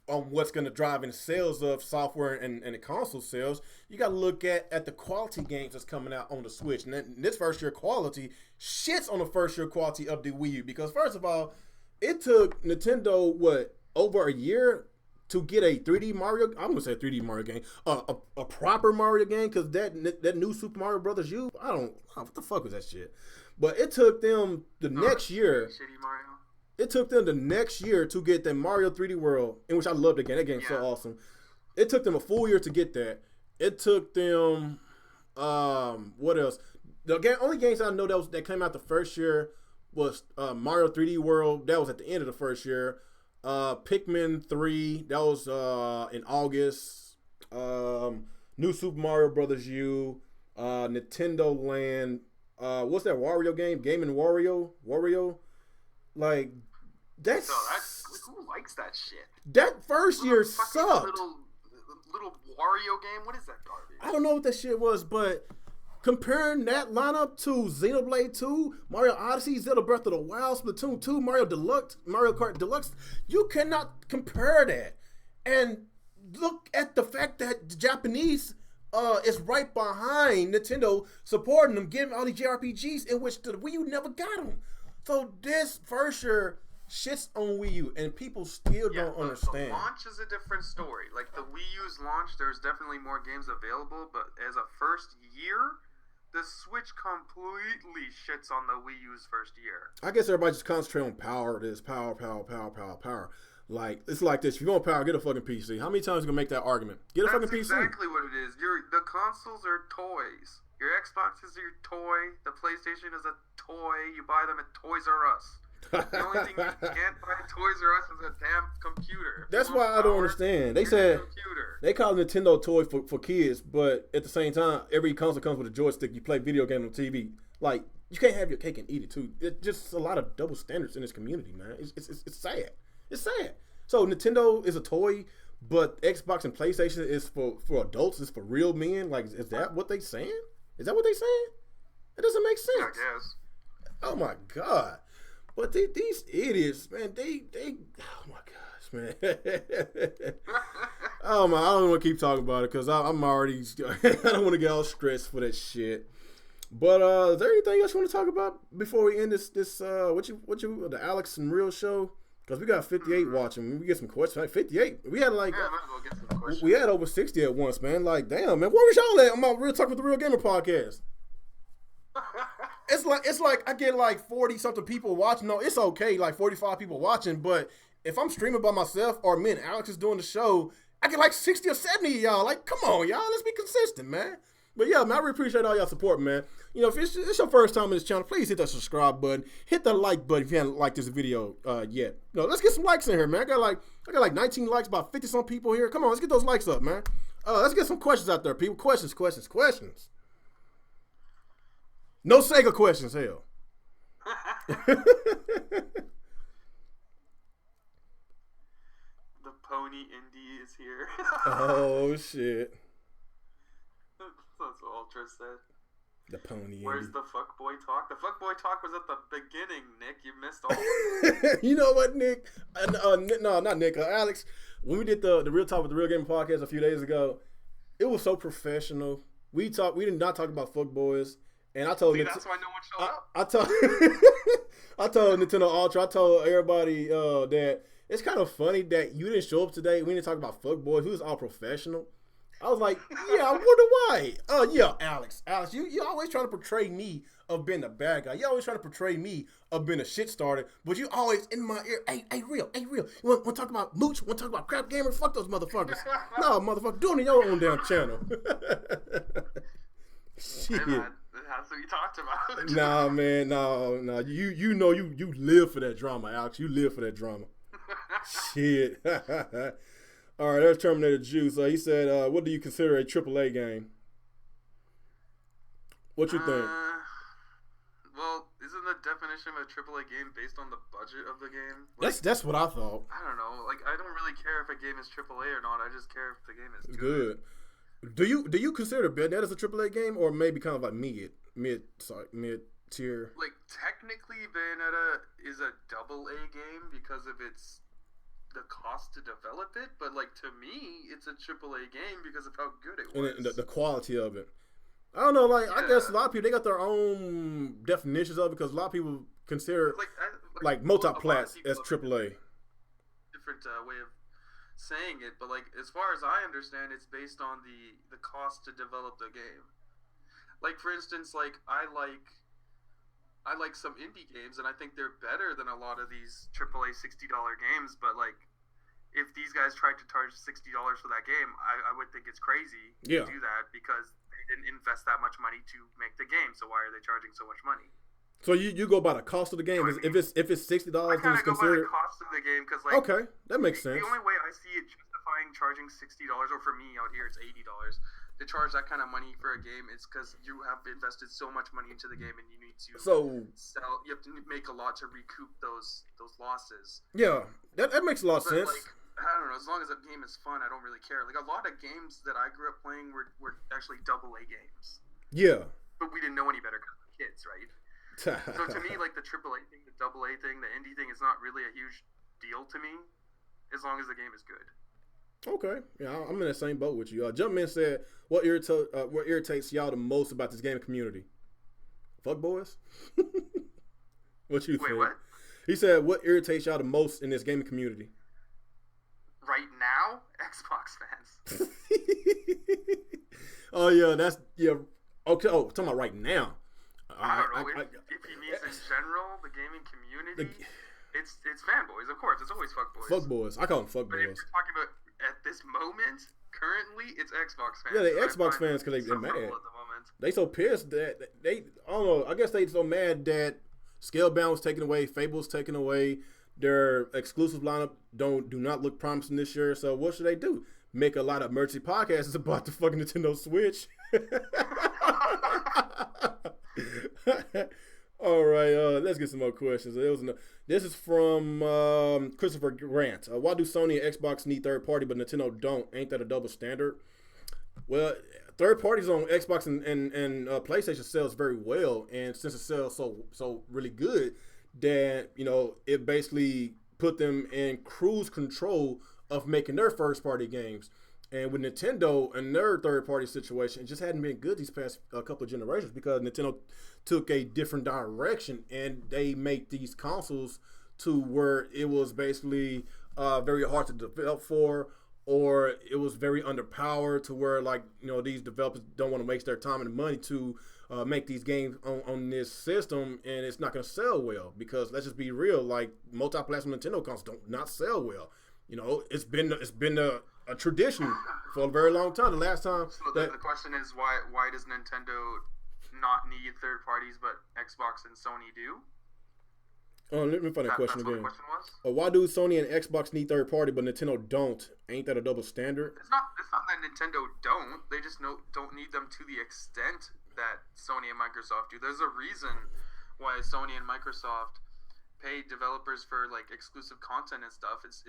Speaker 1: what's going to drive in sales of software and the console sales, you got to look at the quality games that's coming out on the Switch. And this first year quality shits on the first year quality of the Wii U, because first of all, it took Nintendo over a year to get a 3D Mario. I'm gonna say a 3D Mario game, a proper Mario game, because that new Super Mario Brothers U, what the fuck was that shit? But it took them the next year.
Speaker 2: Shitty Mario.
Speaker 1: It took them the next year to get the Mario 3D World, in which I love the game. That game's so awesome. It took them a full year to get that. It took them, what else? The only games I know that came out the first year was Mario 3D World. That was at the end of the first year. Pikmin 3, that was in August. New Super Mario Brothers U. Nintendo Land. What's that Wario game? Game and Wario? Like,
Speaker 2: who likes that shit?
Speaker 1: That first year sucked.
Speaker 2: Little Wario game? What is that garbage?
Speaker 1: I don't know what that shit was, but comparing that lineup to Xenoblade 2, Mario Odyssey, Zelda Breath of the Wild, Splatoon 2, Mario Kart Deluxe, you cannot compare that. And look at the fact that the Japanese is right behind Nintendo, supporting them, giving all these JRPGs in which the Wii U never got them. So this first year shits on Wii U, and people still don't understand.
Speaker 2: The launch is a different story. Like, the Wii U's launch, there's definitely more games available, but as a first year, the Switch completely shits on the Wii U's first year.
Speaker 1: I guess everybody just concentrate on power. Power. Like, it's like this. If you want power, get a fucking PC. How many times are you going to make that argument? Get a fucking PC.
Speaker 2: That's exactly what it is. The consoles are toys. Your Xbox is your toy. The PlayStation is a toy. You buy them at Toys R Us. The only thing you can't buy at Toys R Us is a damn computer.
Speaker 1: That's why I don't understand. They said they call it Nintendo toy for kids, but at the same time, every console comes with a joystick. You play video game on TV. Like, you can't have your cake and eat it too. It's just a lot of double standards in this community, man. It's sad. It's sad. So Nintendo is a toy, but Xbox and PlayStation is for adults. It's for real men. Like, is that what they saying? Is that what they saying? It doesn't make sense.
Speaker 2: I guess.
Speaker 1: Oh my god. But these idiots, man, they oh my gosh, man. Oh my, I don't want to keep talking about it because I'm already, I don't want to get all stressed for that shit. But is there anything else you want to talk about before we end this the Alex and Real show? Because we got 58 watching. We get some questions. Like 58. We had like
Speaker 2: get some questions.
Speaker 1: We had over 60 at once, man. Like, damn, man, where was y'all at on my Real Talk with the Real Gamer podcast? It's like I get like 40 something people watching. No, it's okay, like 45 people watching. But if I'm streaming by myself or me and Alex is doing the show, I get like 60 or 70 of y'all. Like, come on, y'all, let's be consistent, man. But yeah, man, I really appreciate all y'all support, man. You know, if it's your first time in this channel, please hit that subscribe button, hit the like button if you haven't liked this video yet. You know, let's get some likes in here, man. I got like 19 likes, about 50 some people here. Come on, let's get those likes up, man. Let's get some questions out there, people. Questions. No Sega questions, hell.
Speaker 2: The Pony Indie is here.
Speaker 1: Oh shit.
Speaker 2: That's what Ultra said.
Speaker 1: The Pony
Speaker 2: Where's
Speaker 1: Indie.
Speaker 2: the fuckboy talk? The fuckboy talk was at the beginning, Nick. You missed all of it.
Speaker 1: You know what, Nick? No, not Nick. Alex, when we did the Real Talk with the Real Gamer podcast a few days ago, it was so professional. We did not talk about fuckboys. And I told
Speaker 2: that's why no one showed up.
Speaker 1: I told Nintendo Ultra, I told everybody that it's kind of funny that you didn't show up today. We didn't talk about fuckboys. We was all professional. I was like, yeah, I wonder why. Oh, yeah, Alex, you always trying to portray me of being the bad guy. You always trying to portray me of being a shit starter, but you always in my ear, hey, real. You want to talk about Mooch? Want to talk about crap gamers? Fuck those motherfuckers. No, motherfucker, do it in your own damn channel. Shit.
Speaker 2: Hey, man, that's what you talked about.
Speaker 1: Nah, man, no. You know you live for that drama, Alex. You live for that drama. Shit. All right, there's Terminator Juice. He said, what do you consider a AAA game? What you think?
Speaker 2: Well, isn't the definition of a AAA game based on the budget of the game?
Speaker 1: Like, that's what I thought.
Speaker 2: I don't know. Like, I don't really care if a game is AAA or not. I just care if the game is
Speaker 1: It's
Speaker 2: good.
Speaker 1: good. Do you consider Bayonetta as a AAA game or maybe kind of like mid tier?
Speaker 2: Like, technically, Bayonetta is a AA game because of its the cost to develop it, but like to me, it's a AAA game because of how good it was.
Speaker 1: And the quality of it. I don't know, like, I guess a lot of people, they got their own definitions of it because a lot of people consider like multiplats as AAA.
Speaker 2: Different way of saying it, but like as far as I understand, it's based on the cost to develop the game. Like for instance, like I like some indie games, and I think they're better than a lot of these AAA $60 games. But like, if these guys tried to charge $60 for that game, I would think it's crazy to do that because they didn't invest that much money to make the game. So why are they charging so much money?
Speaker 1: So you go by the cost of the game. If it's $60,
Speaker 2: I kind of go by the cost of the game because like
Speaker 1: okay, that makes sense.
Speaker 2: The only way I see it justifying charging $60, or for me out here it's $80, to charge that kind of money for a game is because you have invested so much money into the game and you need to sell. You have to make a lot to recoup those losses.
Speaker 1: Yeah, that makes a lot of sense.
Speaker 2: Like, I don't know. As long as the game is fun, I don't really care. Like a lot of games that I grew up playing were actually AA games.
Speaker 1: Yeah,
Speaker 2: but we didn't know any better because we were kids, right? So to me, like the AAA thing, the AA thing, the indie thing is not really a huge deal to me, as long as the game is good.
Speaker 1: Okay, yeah, I'm in the same boat with you. Jumpman said, "What irritates y'all the most about this gaming community?" Fuck boys. What you think?
Speaker 2: Wait, what?
Speaker 1: He said, "What irritates y'all the most in this gaming community?"
Speaker 2: Right now, Xbox fans.
Speaker 1: Oh yeah, okay. Oh, talking about right now.
Speaker 2: I don't know if he means in general the gaming community. It's fanboys, of course. It's always fuckboys.
Speaker 1: Fuckboys. I call them fuckboys.
Speaker 2: But if you're talking about at this moment, currently, it's Xbox fans.
Speaker 1: Yeah, they Xbox fans because they're mad.
Speaker 2: At the moment.
Speaker 1: They so pissed that they I don't know. I guess they so mad that Scalebound was taken away. Fable was taken away. Their exclusive lineup do not look promising this year. So what should they do? Make a lot of emergency podcasts about the fucking Nintendo Switch. All right, let's get some more questions. This is from Christopher Grant. Why do Sony and Xbox need third party, but Nintendo don't? Ain't that a double standard? Well, third parties on Xbox and PlayStation sells very well, and since it sells so really good, that it basically put them in cruise control of making their first party games. And with Nintendo and their third party situation, it just hadn't been good these past couple of generations because Nintendo took a different direction and they make these consoles to where it was basically very hard to develop for, or it was very underpowered to where these developers don't want to waste their time and money to make these games on this system, and it's not going to sell well because let's just be real, multi-platform Nintendo consoles don't not sell well. It's been a tradition for a very long time. The last time.
Speaker 2: So the question is why does Nintendo not need third parties, but Xbox and Sony do?
Speaker 1: Oh, let me find that question again.
Speaker 2: What the question was?
Speaker 1: Why do Sony and Xbox need third party, but Nintendo don't? Ain't that a double standard?
Speaker 2: It's not that Nintendo don't. They just don't need them to the extent that Sony and Microsoft do. There's a reason why Sony and Microsoft pay developers for exclusive content and stuff. It's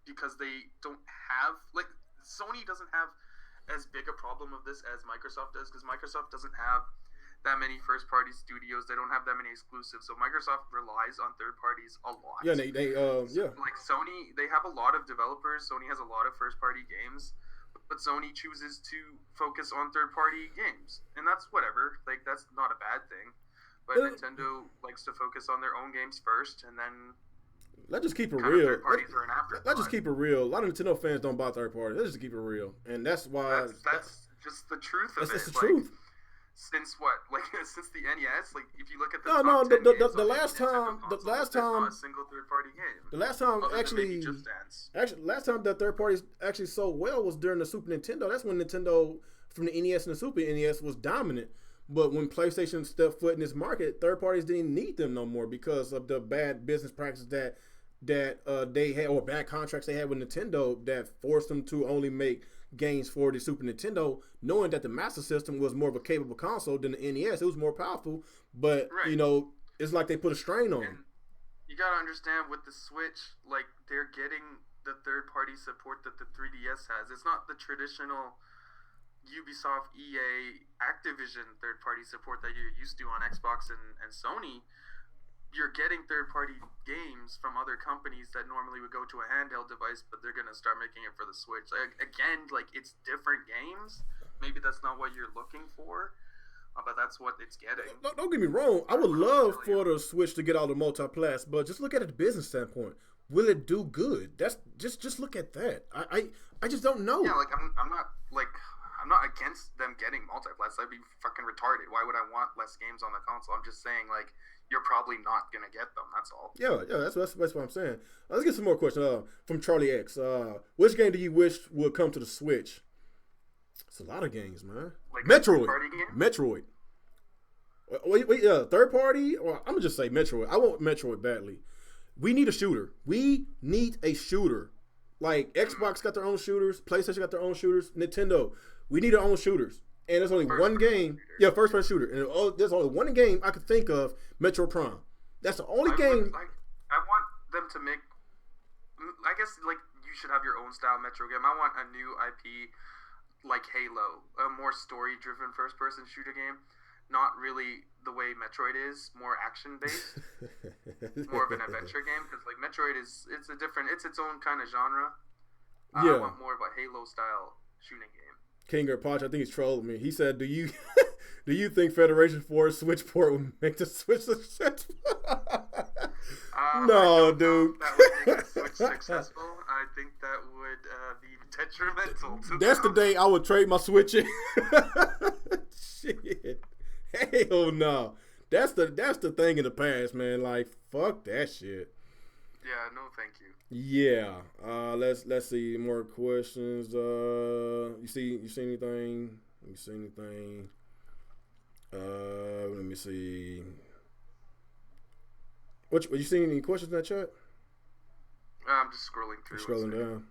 Speaker 2: because they don't have Sony doesn't have as big a problem of this as Microsoft does, because Microsoft doesn't have that many first party studios. They don't have that many exclusives, so Microsoft relies on third parties a lot.
Speaker 1: Yeah, they
Speaker 2: Sony, they have a lot of developers. Sony has a lot of first party games, but Sony chooses to focus on third party games, and that's whatever. That's not a bad thing. But Nintendo likes to focus on their own games first, and then
Speaker 1: let's just keep it real.
Speaker 2: Let's
Speaker 1: just keep it real. A lot of Nintendo fans don't buy third parties. Let's just keep it real, and that's why.
Speaker 2: That's just the truth of it.
Speaker 1: That's the truth.
Speaker 2: Since since the NES, if you look at the
Speaker 1: the last time
Speaker 2: not a single third party game.
Speaker 1: The last time
Speaker 2: actually Just Dance.
Speaker 1: Last time that third parties actually sold well was during the Super Nintendo. That's when Nintendo from the NES and the Super NES was dominant. But when PlayStation stepped foot in this market, third parties didn't need them no more because of the bad business practices that they had, or bad contracts they had with Nintendo that forced them to only make games for the Super Nintendo, knowing that the Master System was more of a capable console than the NES. It was more powerful, but it's like they put a strain on them.
Speaker 2: You gotta understand with the Switch, they're getting the third party support that the 3DS has. It's not the traditional Ubisoft, EA, Activision third-party support that you're used to on Xbox and Sony. You're getting third-party games from other companies that normally would go to a handheld device, but they're going to start making it for the Switch. Again, it's different games. Maybe that's not what you're looking for, but that's what it's getting.
Speaker 1: Don't get me wrong. I would love for the Switch to get all the multi-plats, but just look at it the business standpoint. Will it do good? That's just look at that. I just don't know.
Speaker 2: Yeah, I'm not against them getting multiplats. That'd be fucking retarded. Why would I want less games on the console? I'm just saying, you're probably not gonna get them. That's all.
Speaker 1: Yeah, that's what I'm saying. Let's get some more questions. From Charlie X. Which game do you wish would come to the Switch? It's a lot of games, man. Metroid. Wait, third party? Or I'm gonna just say Metroid. I want Metroid badly. We need a shooter. Xbox got their own shooters. PlayStation got their own shooters. Nintendo. We need our own shooters. And there's only one game. Yeah, first-person shooter. And there's only one game I could think of, Metroid Prime. That's the only game.
Speaker 2: I want them to make... I guess, you should have your own style Metro game. I want a new IP like Halo. A more story-driven first-person shooter game. Not really the way Metroid is. More action-based. More of an adventure game. Because, Metroid it's its own kind of genre. I want more of a Halo-style shooting game.
Speaker 1: Kinger Poch, I think he's trolling me. He said, "Do you think Federation Force Switch port would make the Switch successful?" No, dude.
Speaker 2: That would make the Switch successful. I think that would be detrimental to
Speaker 1: That's the day I would trade my Switch in. Shit. Hell no. That's the thing in the past, man. Fuck that shit.
Speaker 2: Yeah, no thank you.
Speaker 1: Yeah. Let's see more questions. You see anything? Let me see. What you seen any questions in that chat?
Speaker 2: I'm just scrolling through.
Speaker 1: Scrolling down.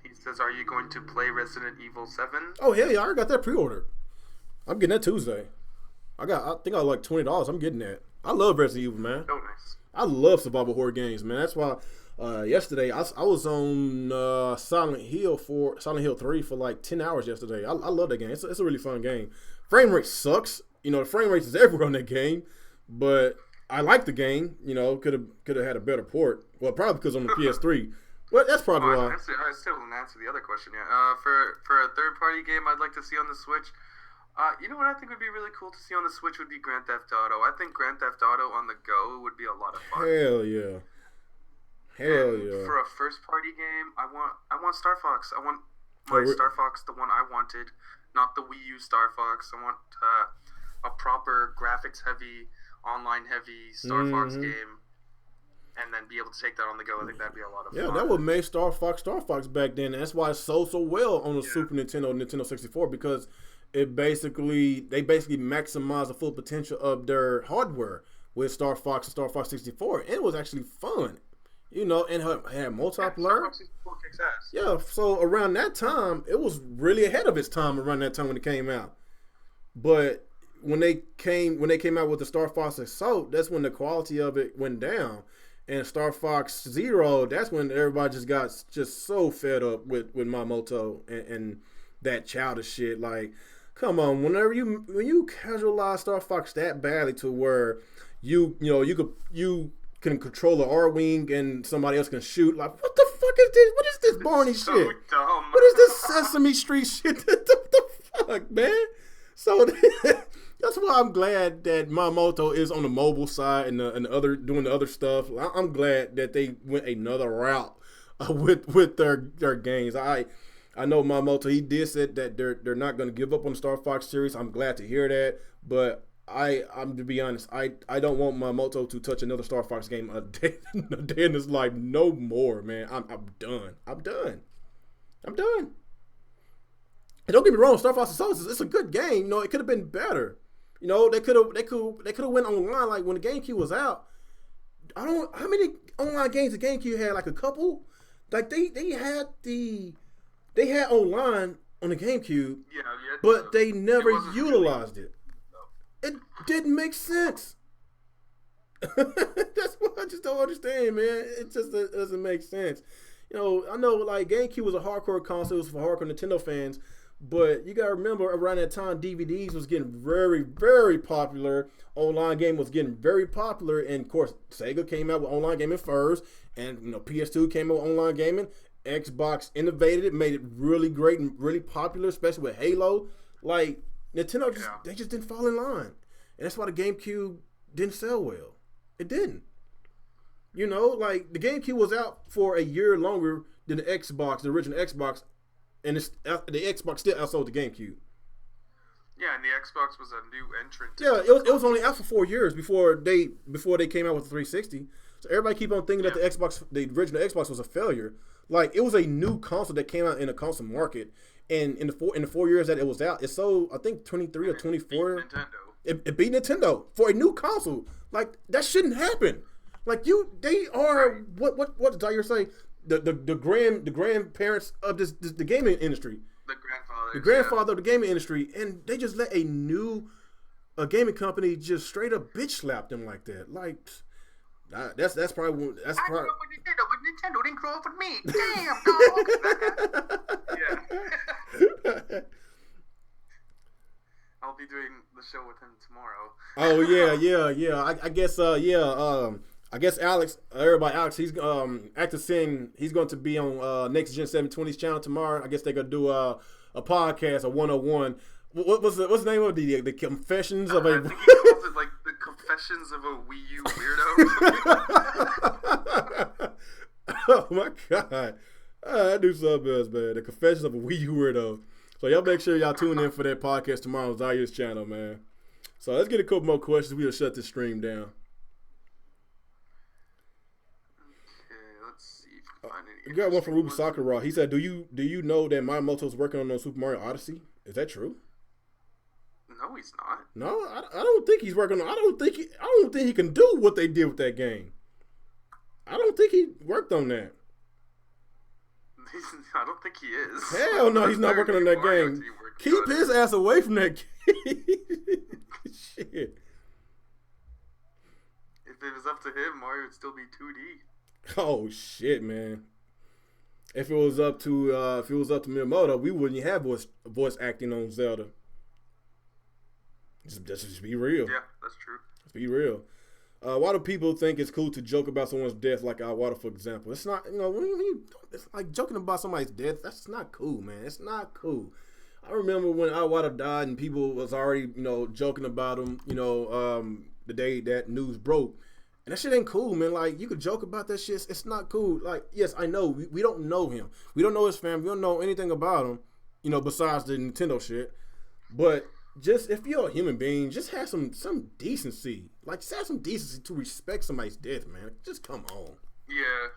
Speaker 2: He says, "Are you going to play Resident Evil 7?"
Speaker 1: Oh hell yeah, I already got that pre-ordered. I'm getting that Tuesday. I think I like $20. I'm getting that. I love Resident Evil, man.
Speaker 2: Oh, nice.
Speaker 1: I love survival horror games, man. That's why yesterday I was on Silent Hill 3 for like 10 hours yesterday. I love that game. It's a really fun game. Frame rate sucks. You know, the frame rate is everywhere on that game, but I like the game. You know, could have had a better port. Well, probably because on the PS3. Well, that's probably why.
Speaker 2: I still didn't answer the other question yet. For a third-party game I'd like to see on the Switch, you know what I think would be really cool to see on the Switch would be Grand Theft Auto. I think Grand Theft Auto on the go would be a lot of fun.
Speaker 1: Hell yeah.
Speaker 2: For a first-party game, I want Star Fox. I want my Star Fox, the one I wanted, not the Wii U Star Fox. I want a proper graphics-heavy, online-heavy Star Fox game. And then be able to take that on the go. I think that'd be a lot of fun.
Speaker 1: Yeah, that would make Star Fox back then. That's why it sold so well on the Super Nintendo, Nintendo 64, because they basically maximized the full potential of their hardware with Star Fox and Star Fox 64. And it was actually fun, you know, and it had multiplayer.
Speaker 2: Star Fox 64 kicks ass.
Speaker 1: Yeah, so around that time, it was really ahead of its time around that time when it came out. But when they came out with the Star Fox Assault, that's when the quality of it went down. And Star Fox Zero, that's when everybody just got so fed up with Mamoto and that childish shit. Like, come on, when you casualize Star Fox that badly to where you can control an R-Wing and somebody else can shoot, like, what the fuck is this? What is this Barney
Speaker 2: so
Speaker 1: shit?
Speaker 2: Dumb.
Speaker 1: What is this Sesame Street shit? What the fuck, man? So that's why I'm glad that Mamoto is on the mobile side and doing the other stuff. I'm glad that they went another route with their games. I know Mamoto, he did say that they're not going to give up on the Star Fox series. I'm glad to hear that, but I'm to be honest, I don't want Mamoto to touch another Star Fox game a day in his life no more, man. I'm done. And don't get me wrong, Star Fox Assault it's a good game. You know, it could have been better. You know, they could have went online like when the GameCube was out. How many online games the GameCube had? Like a couple. Like they had online on the GameCube.
Speaker 2: Yeah,
Speaker 1: but they never utilized it. It didn't make sense. That's what I just don't understand, man. It just doesn't make sense. You know, I know like GameCube was a hardcore console, it was for hardcore Nintendo fans. But you gotta remember, around that time, DVDs was getting very, very popular. Online gaming was getting very popular, and of course, Sega came out with online gaming first, and you know, PS2 came out with online gaming. Xbox innovated it, made it really great and really popular, especially with Halo. Like Nintendo, they just didn't fall in line, and that's why the GameCube didn't sell well. It didn't. You know, like the GameCube was out for a year longer than the Xbox, the original Xbox. And the Xbox still outsold the GameCube.
Speaker 2: Yeah, and the Xbox was a new entrant.
Speaker 1: Yeah, it was only out for 4 years before they came out with the 360. So everybody keep on thinking that the original Xbox was a failure. Like it was a new console that came out in the console market, and in the 4 years that it was out, it sold I think 23 or 24. It beat Nintendo for a new console. Like that shouldn't happen. Like they are what did Zaire say? The grandparents of the gaming industry. The grandfather of the gaming industry, and they just let a gaming company just straight up bitch slap them like that. Like that's probably
Speaker 2: I grew up with Nintendo, but Nintendo didn't grow up with me. Damn, dog. Yeah. I'll be doing the show with him tomorrow.
Speaker 1: Oh yeah. I guess Alex, he's ActivesiNGaming, he's going to be on Next Gen 720's channel tomorrow. I guess they're gonna do a podcast, a 101. What's the name of the Confessions of a?
Speaker 2: I think he calls it like the Confessions of a Wii U weirdo.
Speaker 1: Oh my god, I do something else, man. The Confessions of a Wii U weirdo. So y'all make sure y'all tune in for that podcast tomorrow on Zaire's channel, man. So let's get a couple more questions. We'll shut this stream down. You got one from Ruby Sakura. He said, "Do you know that Miyamoto's working on Super Mario Odyssey? Is that true?"
Speaker 2: No, he's not.
Speaker 1: No, I don't think he's working on. I don't think he can do what they did with that game. I don't think he worked on that.
Speaker 2: I don't think he is.
Speaker 1: Hell no, he's not working on that game. Keep his ass away from that game. Shit.
Speaker 2: If it was up to him, Mario would still be 2D.
Speaker 1: Oh shit, man. If it was up to Miyamoto, we wouldn't have voice acting on Zelda. Just be real.
Speaker 2: Yeah, that's true.
Speaker 1: Let's be real. Why do people think it's cool to joke about someone's death, like Iwata, for example? It's not, it's like joking about somebody's death. That's not cool, man. It's not cool. I remember when Iwata died and people was already, joking about him, the day that news broke. And that shit ain't cool, man. Like, you could joke about that shit. It's not cool. Like, yes, I know. We don't know him. We don't know his family. We don't know anything about him, besides the Nintendo shit. But just, if you're a human being, just have some decency. Like, just have some decency to respect somebody's death, man. Just come on.
Speaker 2: Yeah.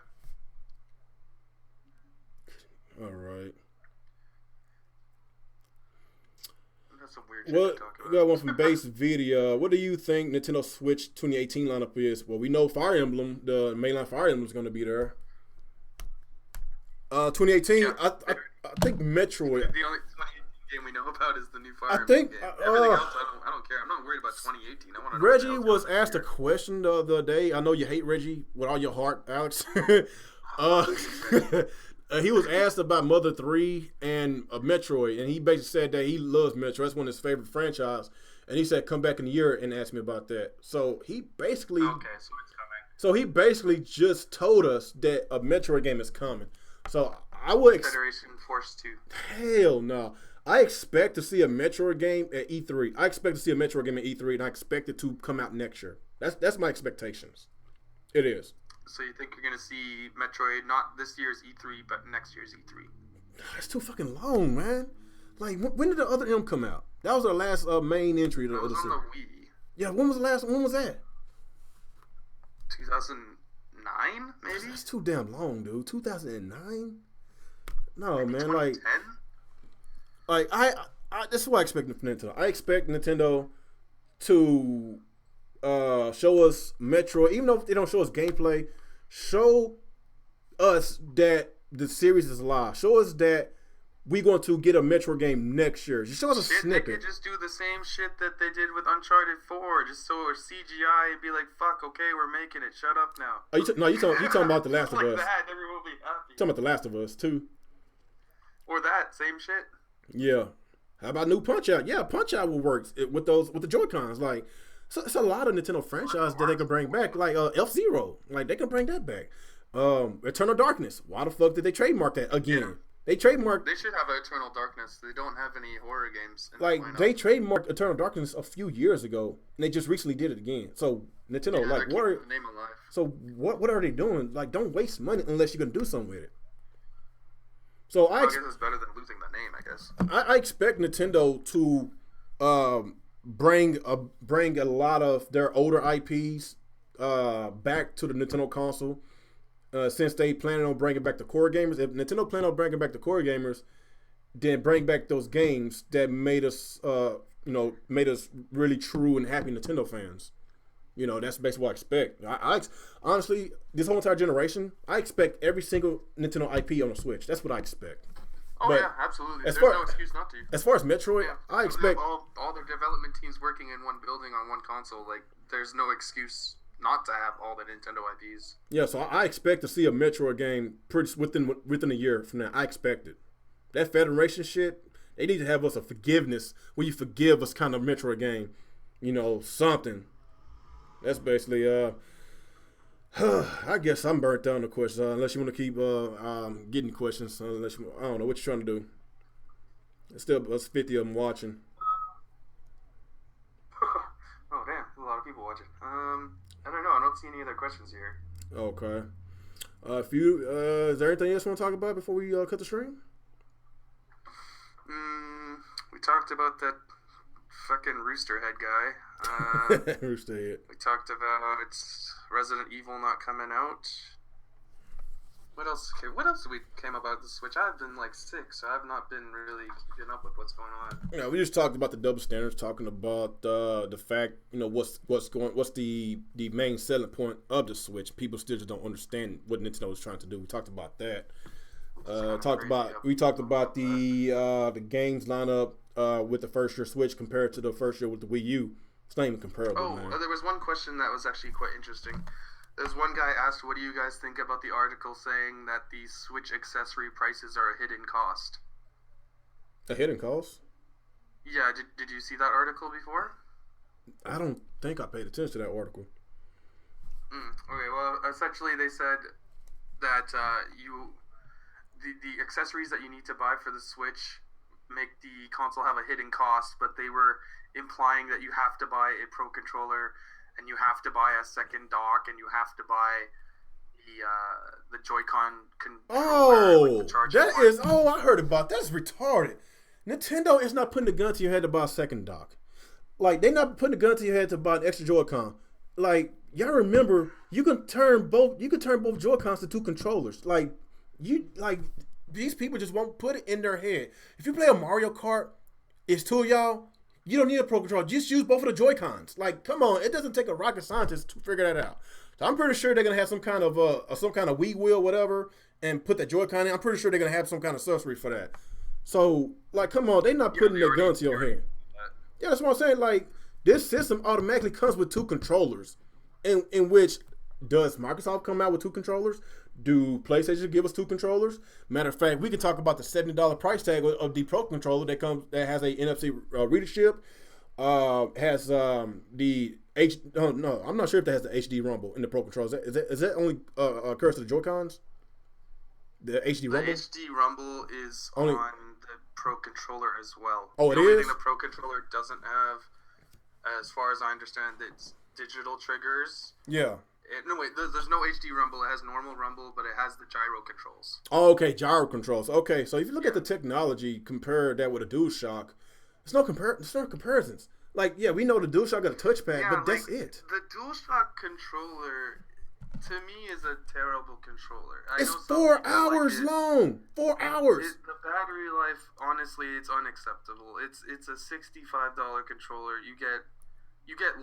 Speaker 1: All right.
Speaker 2: That's some weird shit to talk about.
Speaker 1: We got one from Base Video. What do you think Nintendo Switch 2018 lineup is? Well, we know Fire Emblem, the mainline Fire Emblem is going to be there. 2018, yeah, I think Metroid.
Speaker 2: The only 2018 game we know about is the new Fire Emblem game. Everything else, I don't care. I'm not worried about 2018. I want to know
Speaker 1: Reggie was asked a question the other day. I know you hate Reggie with all your heart, Alex. He was asked about Mother 3 and Metroid, and he basically said that he loves Metroid. That's one of his favorite franchises. And he said, come back in a year and ask me about that. So he basically...
Speaker 2: Okay, so it's coming.
Speaker 1: So he basically just told us that a Metroid game is coming. So I would...
Speaker 2: Federation Force 2.
Speaker 1: Hell no. I expect to see a Metroid game at E3. I expect to see a Metroid game at E3, and I expect it to come out next year. That's my expectations. It is.
Speaker 2: So you think you're going to see Metroid, not this year's E3, but next year's E3?
Speaker 1: That's too fucking long, man. Like, when did the other M come out? That was our last main entry.
Speaker 2: That was on the Wii.
Speaker 1: Yeah, when was the last one? When was that?
Speaker 2: 2009, maybe?
Speaker 1: That's too damn long, dude. 2009? No, maybe man.
Speaker 2: 2010?
Speaker 1: Like, this is what I expect from Nintendo. I expect Nintendo to... show us Metroid, even though they don't show us gameplay, show us that the series is alive. Show us that we're going to get a Metroid game next year. Just show us a snippet.
Speaker 2: They could just do the same shit that they did with Uncharted 4. Just so it's CGI and be like, fuck, okay, we're making it. Shut up now.
Speaker 1: You talking about The Last of Us.
Speaker 2: Like that, everyone will be happy.
Speaker 1: You talking about The Last of Us, too.
Speaker 2: Or that, same shit.
Speaker 1: Yeah. How about new Punch-Out? Yeah, Punch-Out will work with the Joy-Cons. Like, so it's a lot of Nintendo franchise that they can bring back, like F-Zero. Like, they can bring that back. Eternal Darkness. Why the fuck did they trademark that again? Yeah. They trademarked...
Speaker 2: They should have Eternal Darkness. They don't have any horror games.
Speaker 1: Like, they trademarked Eternal Darkness a few years ago, and they just recently did it again. So, Nintendo,
Speaker 2: yeah,
Speaker 1: like, what are...
Speaker 2: the name alive.
Speaker 1: So, what are they doing? Like, don't waste money unless you're going to do something with it. So, I
Speaker 2: guess it's better than losing the name, I guess.
Speaker 1: I expect Nintendo to... bring a lot of their older IPs back to the Nintendo console, since they planning on bringing back the core gamers. If Nintendo plan on bringing back the core gamers, then bring back those games that made us really true and happy Nintendo fans. That's basically what I expect. I honestly, this whole entire generation, I expect every single Nintendo IP on the Switch. That's what I expect.
Speaker 2: Oh,
Speaker 1: but
Speaker 2: yeah, absolutely. There's no excuse not to.
Speaker 1: As far as Metroid, yeah, I expect...
Speaker 2: All their development teams working in one building on one console, like, there's no excuse not to have all the Nintendo IPs.
Speaker 1: Yeah, so I expect to see a Metroid game within a year from now. I expect it. That Federation shit, they need to have us a forgiveness where you forgive us kind of Metroid game. Something. That's basically... I guess I'm burnt down the questions. Unless you want to keep getting questions. I don't know what you're trying to do. There's still us 50 of them watching.
Speaker 2: Oh damn, there's a lot of people watching. I don't know. I don't see any other questions here.
Speaker 1: Okay. Is there anything else you want to talk about before we cut the stream?
Speaker 2: We talked about that fucking rooster head guy.
Speaker 1: Rooster head.
Speaker 2: We talked about Resident Evil not coming out. What else? Okay, what else we came about the Switch? I've been like sick, so I've not been really keeping up with what's going on.
Speaker 1: We just talked about the double standards, talking about the fact, what's the main selling point of the Switch. People still just don't understand what Nintendo was trying to do. We talked about that. We talked about the games lineup with the first year Switch compared to the first year with the Wii U. It's not even comparable. Man.
Speaker 2: There was one question that was actually quite interesting. There's one guy asked, what do you guys think about the article saying that the Switch accessory prices are a hidden cost?
Speaker 1: A hidden cost?
Speaker 2: Yeah, did you see that article before?
Speaker 1: I don't think I paid attention to that article.
Speaker 2: Okay, well, essentially they said that the accessories that you need to buy for the Switch make the console have a hidden cost, but they were implying that you have to buy a Pro Controller and you have to buy a second dock, and you have to buy the Joy-Con controller.
Speaker 1: I heard about that. That's retarded. Nintendo is not putting the gun to your head to buy a second dock. Like, they're not putting the gun to your head to buy an extra Joy-Con. Like, y'all remember, you can turn both Joy-Cons to two controllers. These people just won't put it in their head. If you play a Mario Kart, it's two of y'all. You don't need a Pro Controller. Just use both of the Joy-Cons. Like, come on. It doesn't take a rocket scientist to figure that out. So I'm pretty sure they're going to have some kind of Wii wheel, whatever, and put that Joy-Con in. I'm pretty sure they're going to have some kind of accessory for that. So, like, come on. They're not putting their gun to your hand. Yeah, that's what I'm saying. Like, this system automatically comes with two controllers. In which, does Microsoft come out with two controllers? Do PlayStation give us two controllers? Matter of fact, we can talk about the $70 price tag of the Pro Controller that has a NFC reader chip. Has the I'm not sure if that has the HD Rumble in the Pro Controller. Is that only occurs to the Joy-Cons? The HD Rumble?
Speaker 2: The HD Rumble is only on the Pro Controller as well.
Speaker 1: Oh, it is?
Speaker 2: The only thing the Pro Controller doesn't have, as far as I understand, it's digital triggers.
Speaker 1: Yeah.
Speaker 2: There's no HD Rumble. It has normal Rumble, but it has the gyro controls.
Speaker 1: Oh, okay, gyro controls. Okay, so if you look at the technology, compare that with a DualShock, there's no comparisons. Like, yeah, we know the DualShock got a touchpad, but that's it.
Speaker 2: The DualShock controller, to me, is a terrible controller.
Speaker 1: It's 4 hours long. 4 hours.
Speaker 2: The battery life, honestly, it's unacceptable. It's a $65 controller. You get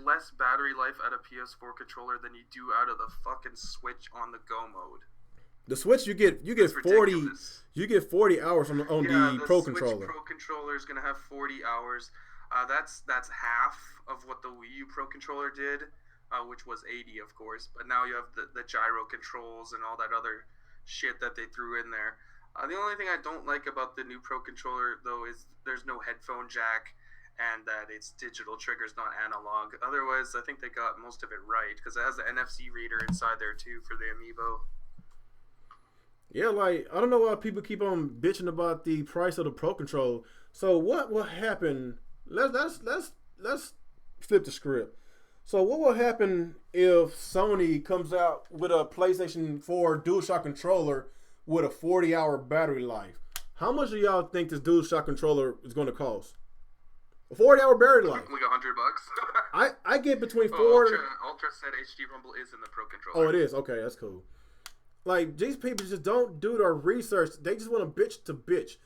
Speaker 2: less battery life out of PS4 controller than you do out of the fucking Switch on the Go mode.
Speaker 1: The Switch you get 40 hours on the Pro Controller.
Speaker 2: The Switch Pro Controller is gonna have 40 hours. That's half of what the Wii U Pro Controller did, which was 80, of course. But now you have the gyro controls and all that other shit that they threw in there. The only thing I don't like about the new Pro Controller though is there's no headphone jack. And that it's digital triggers, not analog. Otherwise, I think they got most of it right because it has the NFC reader inside there too for the Amiibo.
Speaker 1: Yeah, like I don't know why people keep on bitching about the price of the Pro Controller. So what will happen? Let's flip the script. So what will happen if Sony comes out with a PlayStation 4 DualShock controller with a 40-hour battery life? How much do y'all think this DualShock controller is going to cost? A 40-hour battery life.
Speaker 2: Like $100.
Speaker 1: I get between
Speaker 2: Ultra said HD Rumble is in the Pro Controller.
Speaker 1: Oh, it is? Okay, that's cool. Like, these people just don't do their research. They just want to bitch.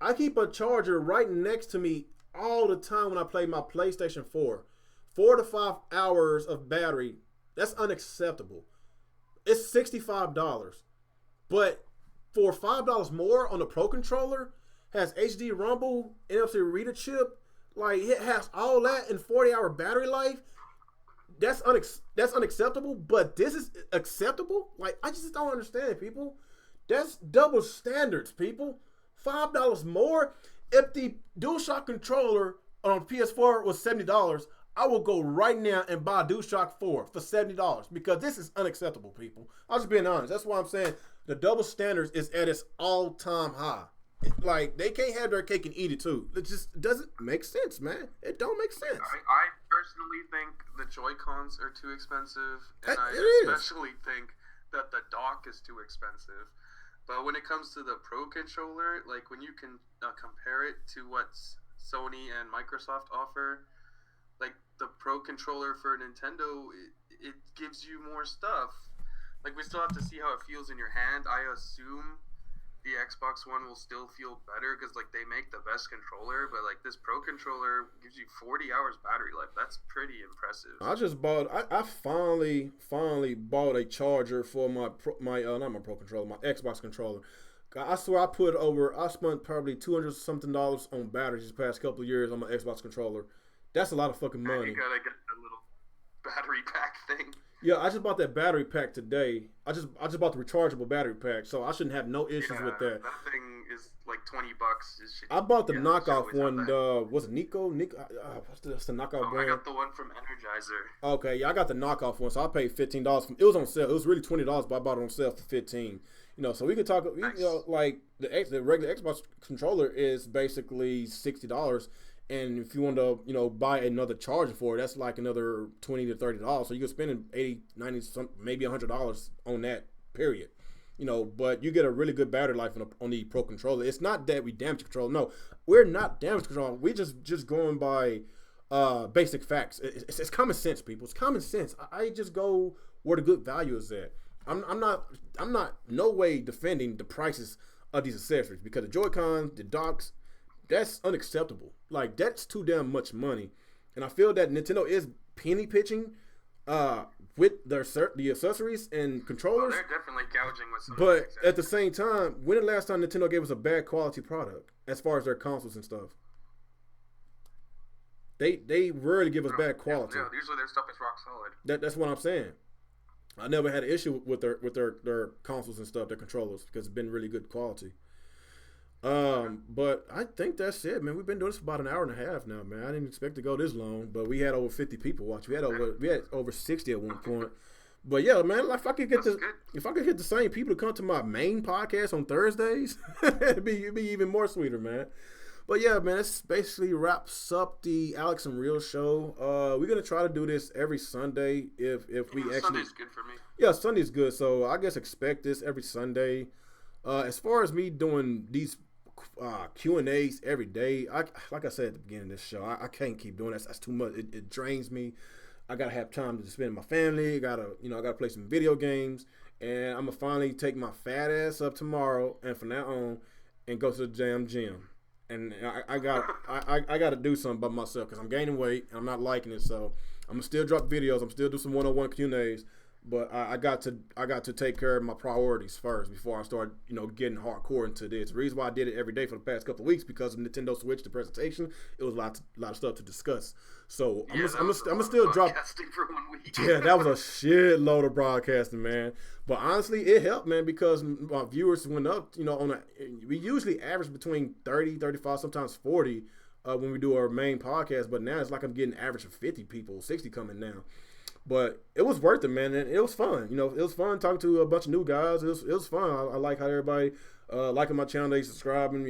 Speaker 1: I keep a charger right next to me all the time when I play my PlayStation 4. 4 to 5 hours of battery. That's unacceptable. It's $65. But for $5 more on the Pro Controller, has HD Rumble, NFC reader chip, like, it has all that in 40-hour battery life. That's unacceptable, but this is acceptable? Like, I just don't understand, people. That's double standards, people. $5 more. If the DualShock controller on PS4 was $70, I will go right now and buy a DualShock 4 for $70 because this is unacceptable, people. I'm just being honest. That's why I'm saying the double standards is at its all-time high. Like, they can't have their cake and eat it too. It just doesn't make sense, man. It don't make sense.
Speaker 2: I personally think the Joy-Cons are too expensive, and I especially think that the dock is too expensive. But when it comes to the Pro Controller, like when you can compare it to what Sony and Microsoft offer, like the Pro Controller for Nintendo, it gives you more stuff. like we still have to see how it feels in your hand. I assume the Xbox One will still feel better because like they make the best controller, but like this Pro controller gives you 40 hours battery life. That's pretty impressive.
Speaker 1: I just bought. I finally bought a charger for my not my Pro controller, my Xbox controller. I swear I spent probably $200 something on batteries this past couple of years on my Xbox controller. That's a lot of fucking money.
Speaker 2: And you gotta get the little battery pack thing.
Speaker 1: Yeah, I just bought that battery pack today. I just bought the rechargeable battery pack, so I shouldn't have no issues with that.
Speaker 2: That thing is like $20.
Speaker 1: I bought the knockoff one. Was it Nico? What's the knockoff brand?
Speaker 2: I got the one from Energizer.
Speaker 1: Okay, yeah, I got the knockoff one, so I paid $15. It was on sale. It was really $20, but I bought it on sale for $15. So we could talk.
Speaker 2: Nice.
Speaker 1: Like the regular Xbox controller is basically $60. And if you want to, buy another charger for it, that's like another $20 to $30. So you could spend $80, $90, maybe $100 on that. Period. But you get a really good battery life on the Pro controller. It's not that we damage control. No, we're not damage control. We just going by basic facts. It's common sense, people. It's common sense. I just go where the good value is at. I'm not no way defending the prices of these accessories because the Joy-Cons, the docks. That's unacceptable. Like, that's too damn much money. And I feel that Nintendo is penny pitching with the accessories and controllers.
Speaker 2: They're definitely gouging with some.
Speaker 1: But at the same time, when the last time Nintendo gave us a bad quality product as far as their consoles and stuff? They rarely give us bad quality.
Speaker 2: Yeah, usually their stuff is rock solid.
Speaker 1: That's what I'm saying. I never had an issue with their consoles and stuff, their controllers, because it's been really good quality. But I think that's it, man. We've been doing this for about an hour and a half now, man. I didn't expect to go this long, but we had over 50 people watch. We had over 60 at one point. But yeah, man, if I could get the same people to come to my main podcast on Thursdays, it'd be even more sweeter, man. But yeah, man, this basically wraps up the Alex and Real show. We're gonna try to do this every Sunday if we actually.
Speaker 2: Sunday's good for me.
Speaker 1: Yeah, Sunday's good. So I guess expect this every Sunday. As far as me doing these Q&As every day, like I said at the beginning of this show, I can't keep doing that. That's too much. It drains me. I gotta have time to spend with my family. I gotta play some video games, and I'm gonna finally take my fat ass up tomorrow and from now on and go to the damn gym. And I gotta do something by myself because I'm gaining weight and I'm not liking it. So I'm gonna still drop videos. I'm still do some one-on-one Q&As. But I got to take care of my priorities first before I start, getting hardcore into this. The reason why I did it every day for the past couple of weeks because of Nintendo Switch, the presentation, it was a lot of stuff to discuss. So I'm gonna still drop.
Speaker 2: For 1 week.
Speaker 1: Yeah, that was a shitload of broadcasting, man. But honestly, it helped, man, because my viewers went up. We usually average between 30, 35, sometimes 40 when we do our main podcast. But now it's like I'm getting average of 50 people, 60 coming now. But it was worth it, man, and it was fun. It was fun talking to a bunch of new guys. It was fun. I like how everybody liking my channel, they subscribing.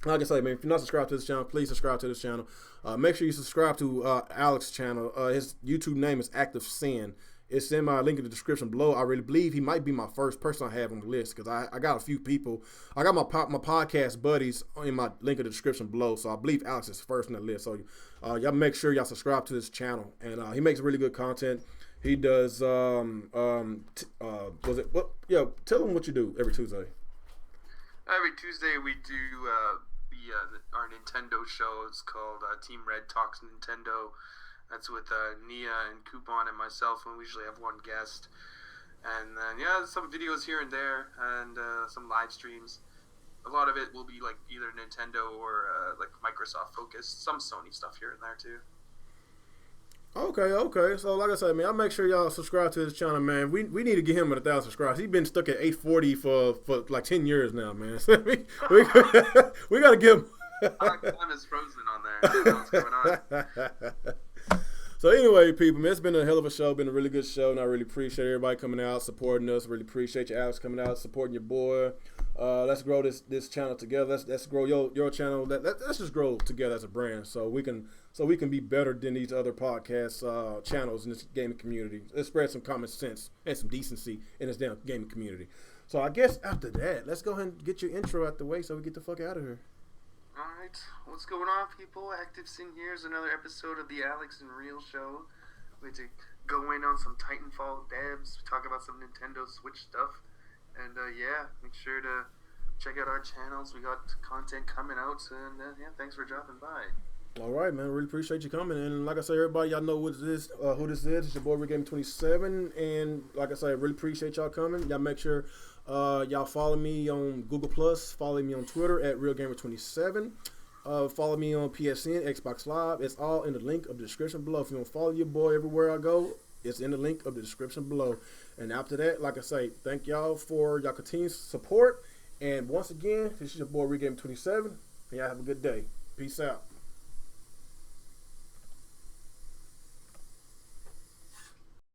Speaker 1: Like I say, man, if you're not subscribed to this channel, please subscribe to this channel. Make sure you subscribe to Alex's channel. His YouTube name is ActivesiNGaming. It's in my link in the description below. I really believe he might be my first person I have on the list because I got a few people. I got my podcast buddies in my link in the description below. So I believe Alex is first on the list. So y'all make sure y'all subscribe to this channel. And he makes really good content. He does, tell him what you do every Tuesday.
Speaker 2: Every Tuesday we do our Nintendo show. It's called Team Red Talks Nintendo. That's with Nia and Coupon and myself, and we usually have one guest. And then, some videos here and there, and some live streams. A lot of it will be like either Nintendo or like Microsoft focused. Some Sony stuff here and there too.
Speaker 1: Okay. So like I said, man, I'll make sure y'all subscribe to this channel, man. We need to get him at 1,000 subscribers. He's been stuck at 840 for like 10 years now, man. So we gotta give him.
Speaker 2: Time is frozen on there. I don't know what's going on.
Speaker 1: So anyway, people, man, it's been a hell of a show. Been a really good show, and I really appreciate everybody coming out, supporting us. Really appreciate you, Alex, coming out, supporting your boy. Let's grow this channel together. Let's grow your channel. Let's just grow together as a brand, so we can be better than these other podcast channels in this gaming community. Let's spread some common sense and some decency in this damn gaming community. So I guess after that, let's go ahead and get your intro out the way, so we get the fuck out of here.
Speaker 2: Alright, what's going on, people? ActivesiNGaming here is another episode of the Alex and Real Show. We go in on some Titanfall devs, talk about some Nintendo Switch stuff, and yeah, make sure to check out our channels. We got content coming out, and yeah, thanks for dropping by.
Speaker 1: All right, man. Really appreciate you coming. And like I say, everybody, y'all know what this, who this is. It's your boy, RealGaming27. And like I say, I really appreciate y'all coming. Y'all make sure y'all follow me on Google+, follow me on Twitter at RealGamer27. Follow me on PSN, Xbox Live. It's all in the link of the description below. If you want to follow your boy everywhere I go, it's in the link of the description below. And after that, like I say, thank y'all for y'all continued support. And once again, this is your boy, RealGamer27. And y'all have a good day. Peace out.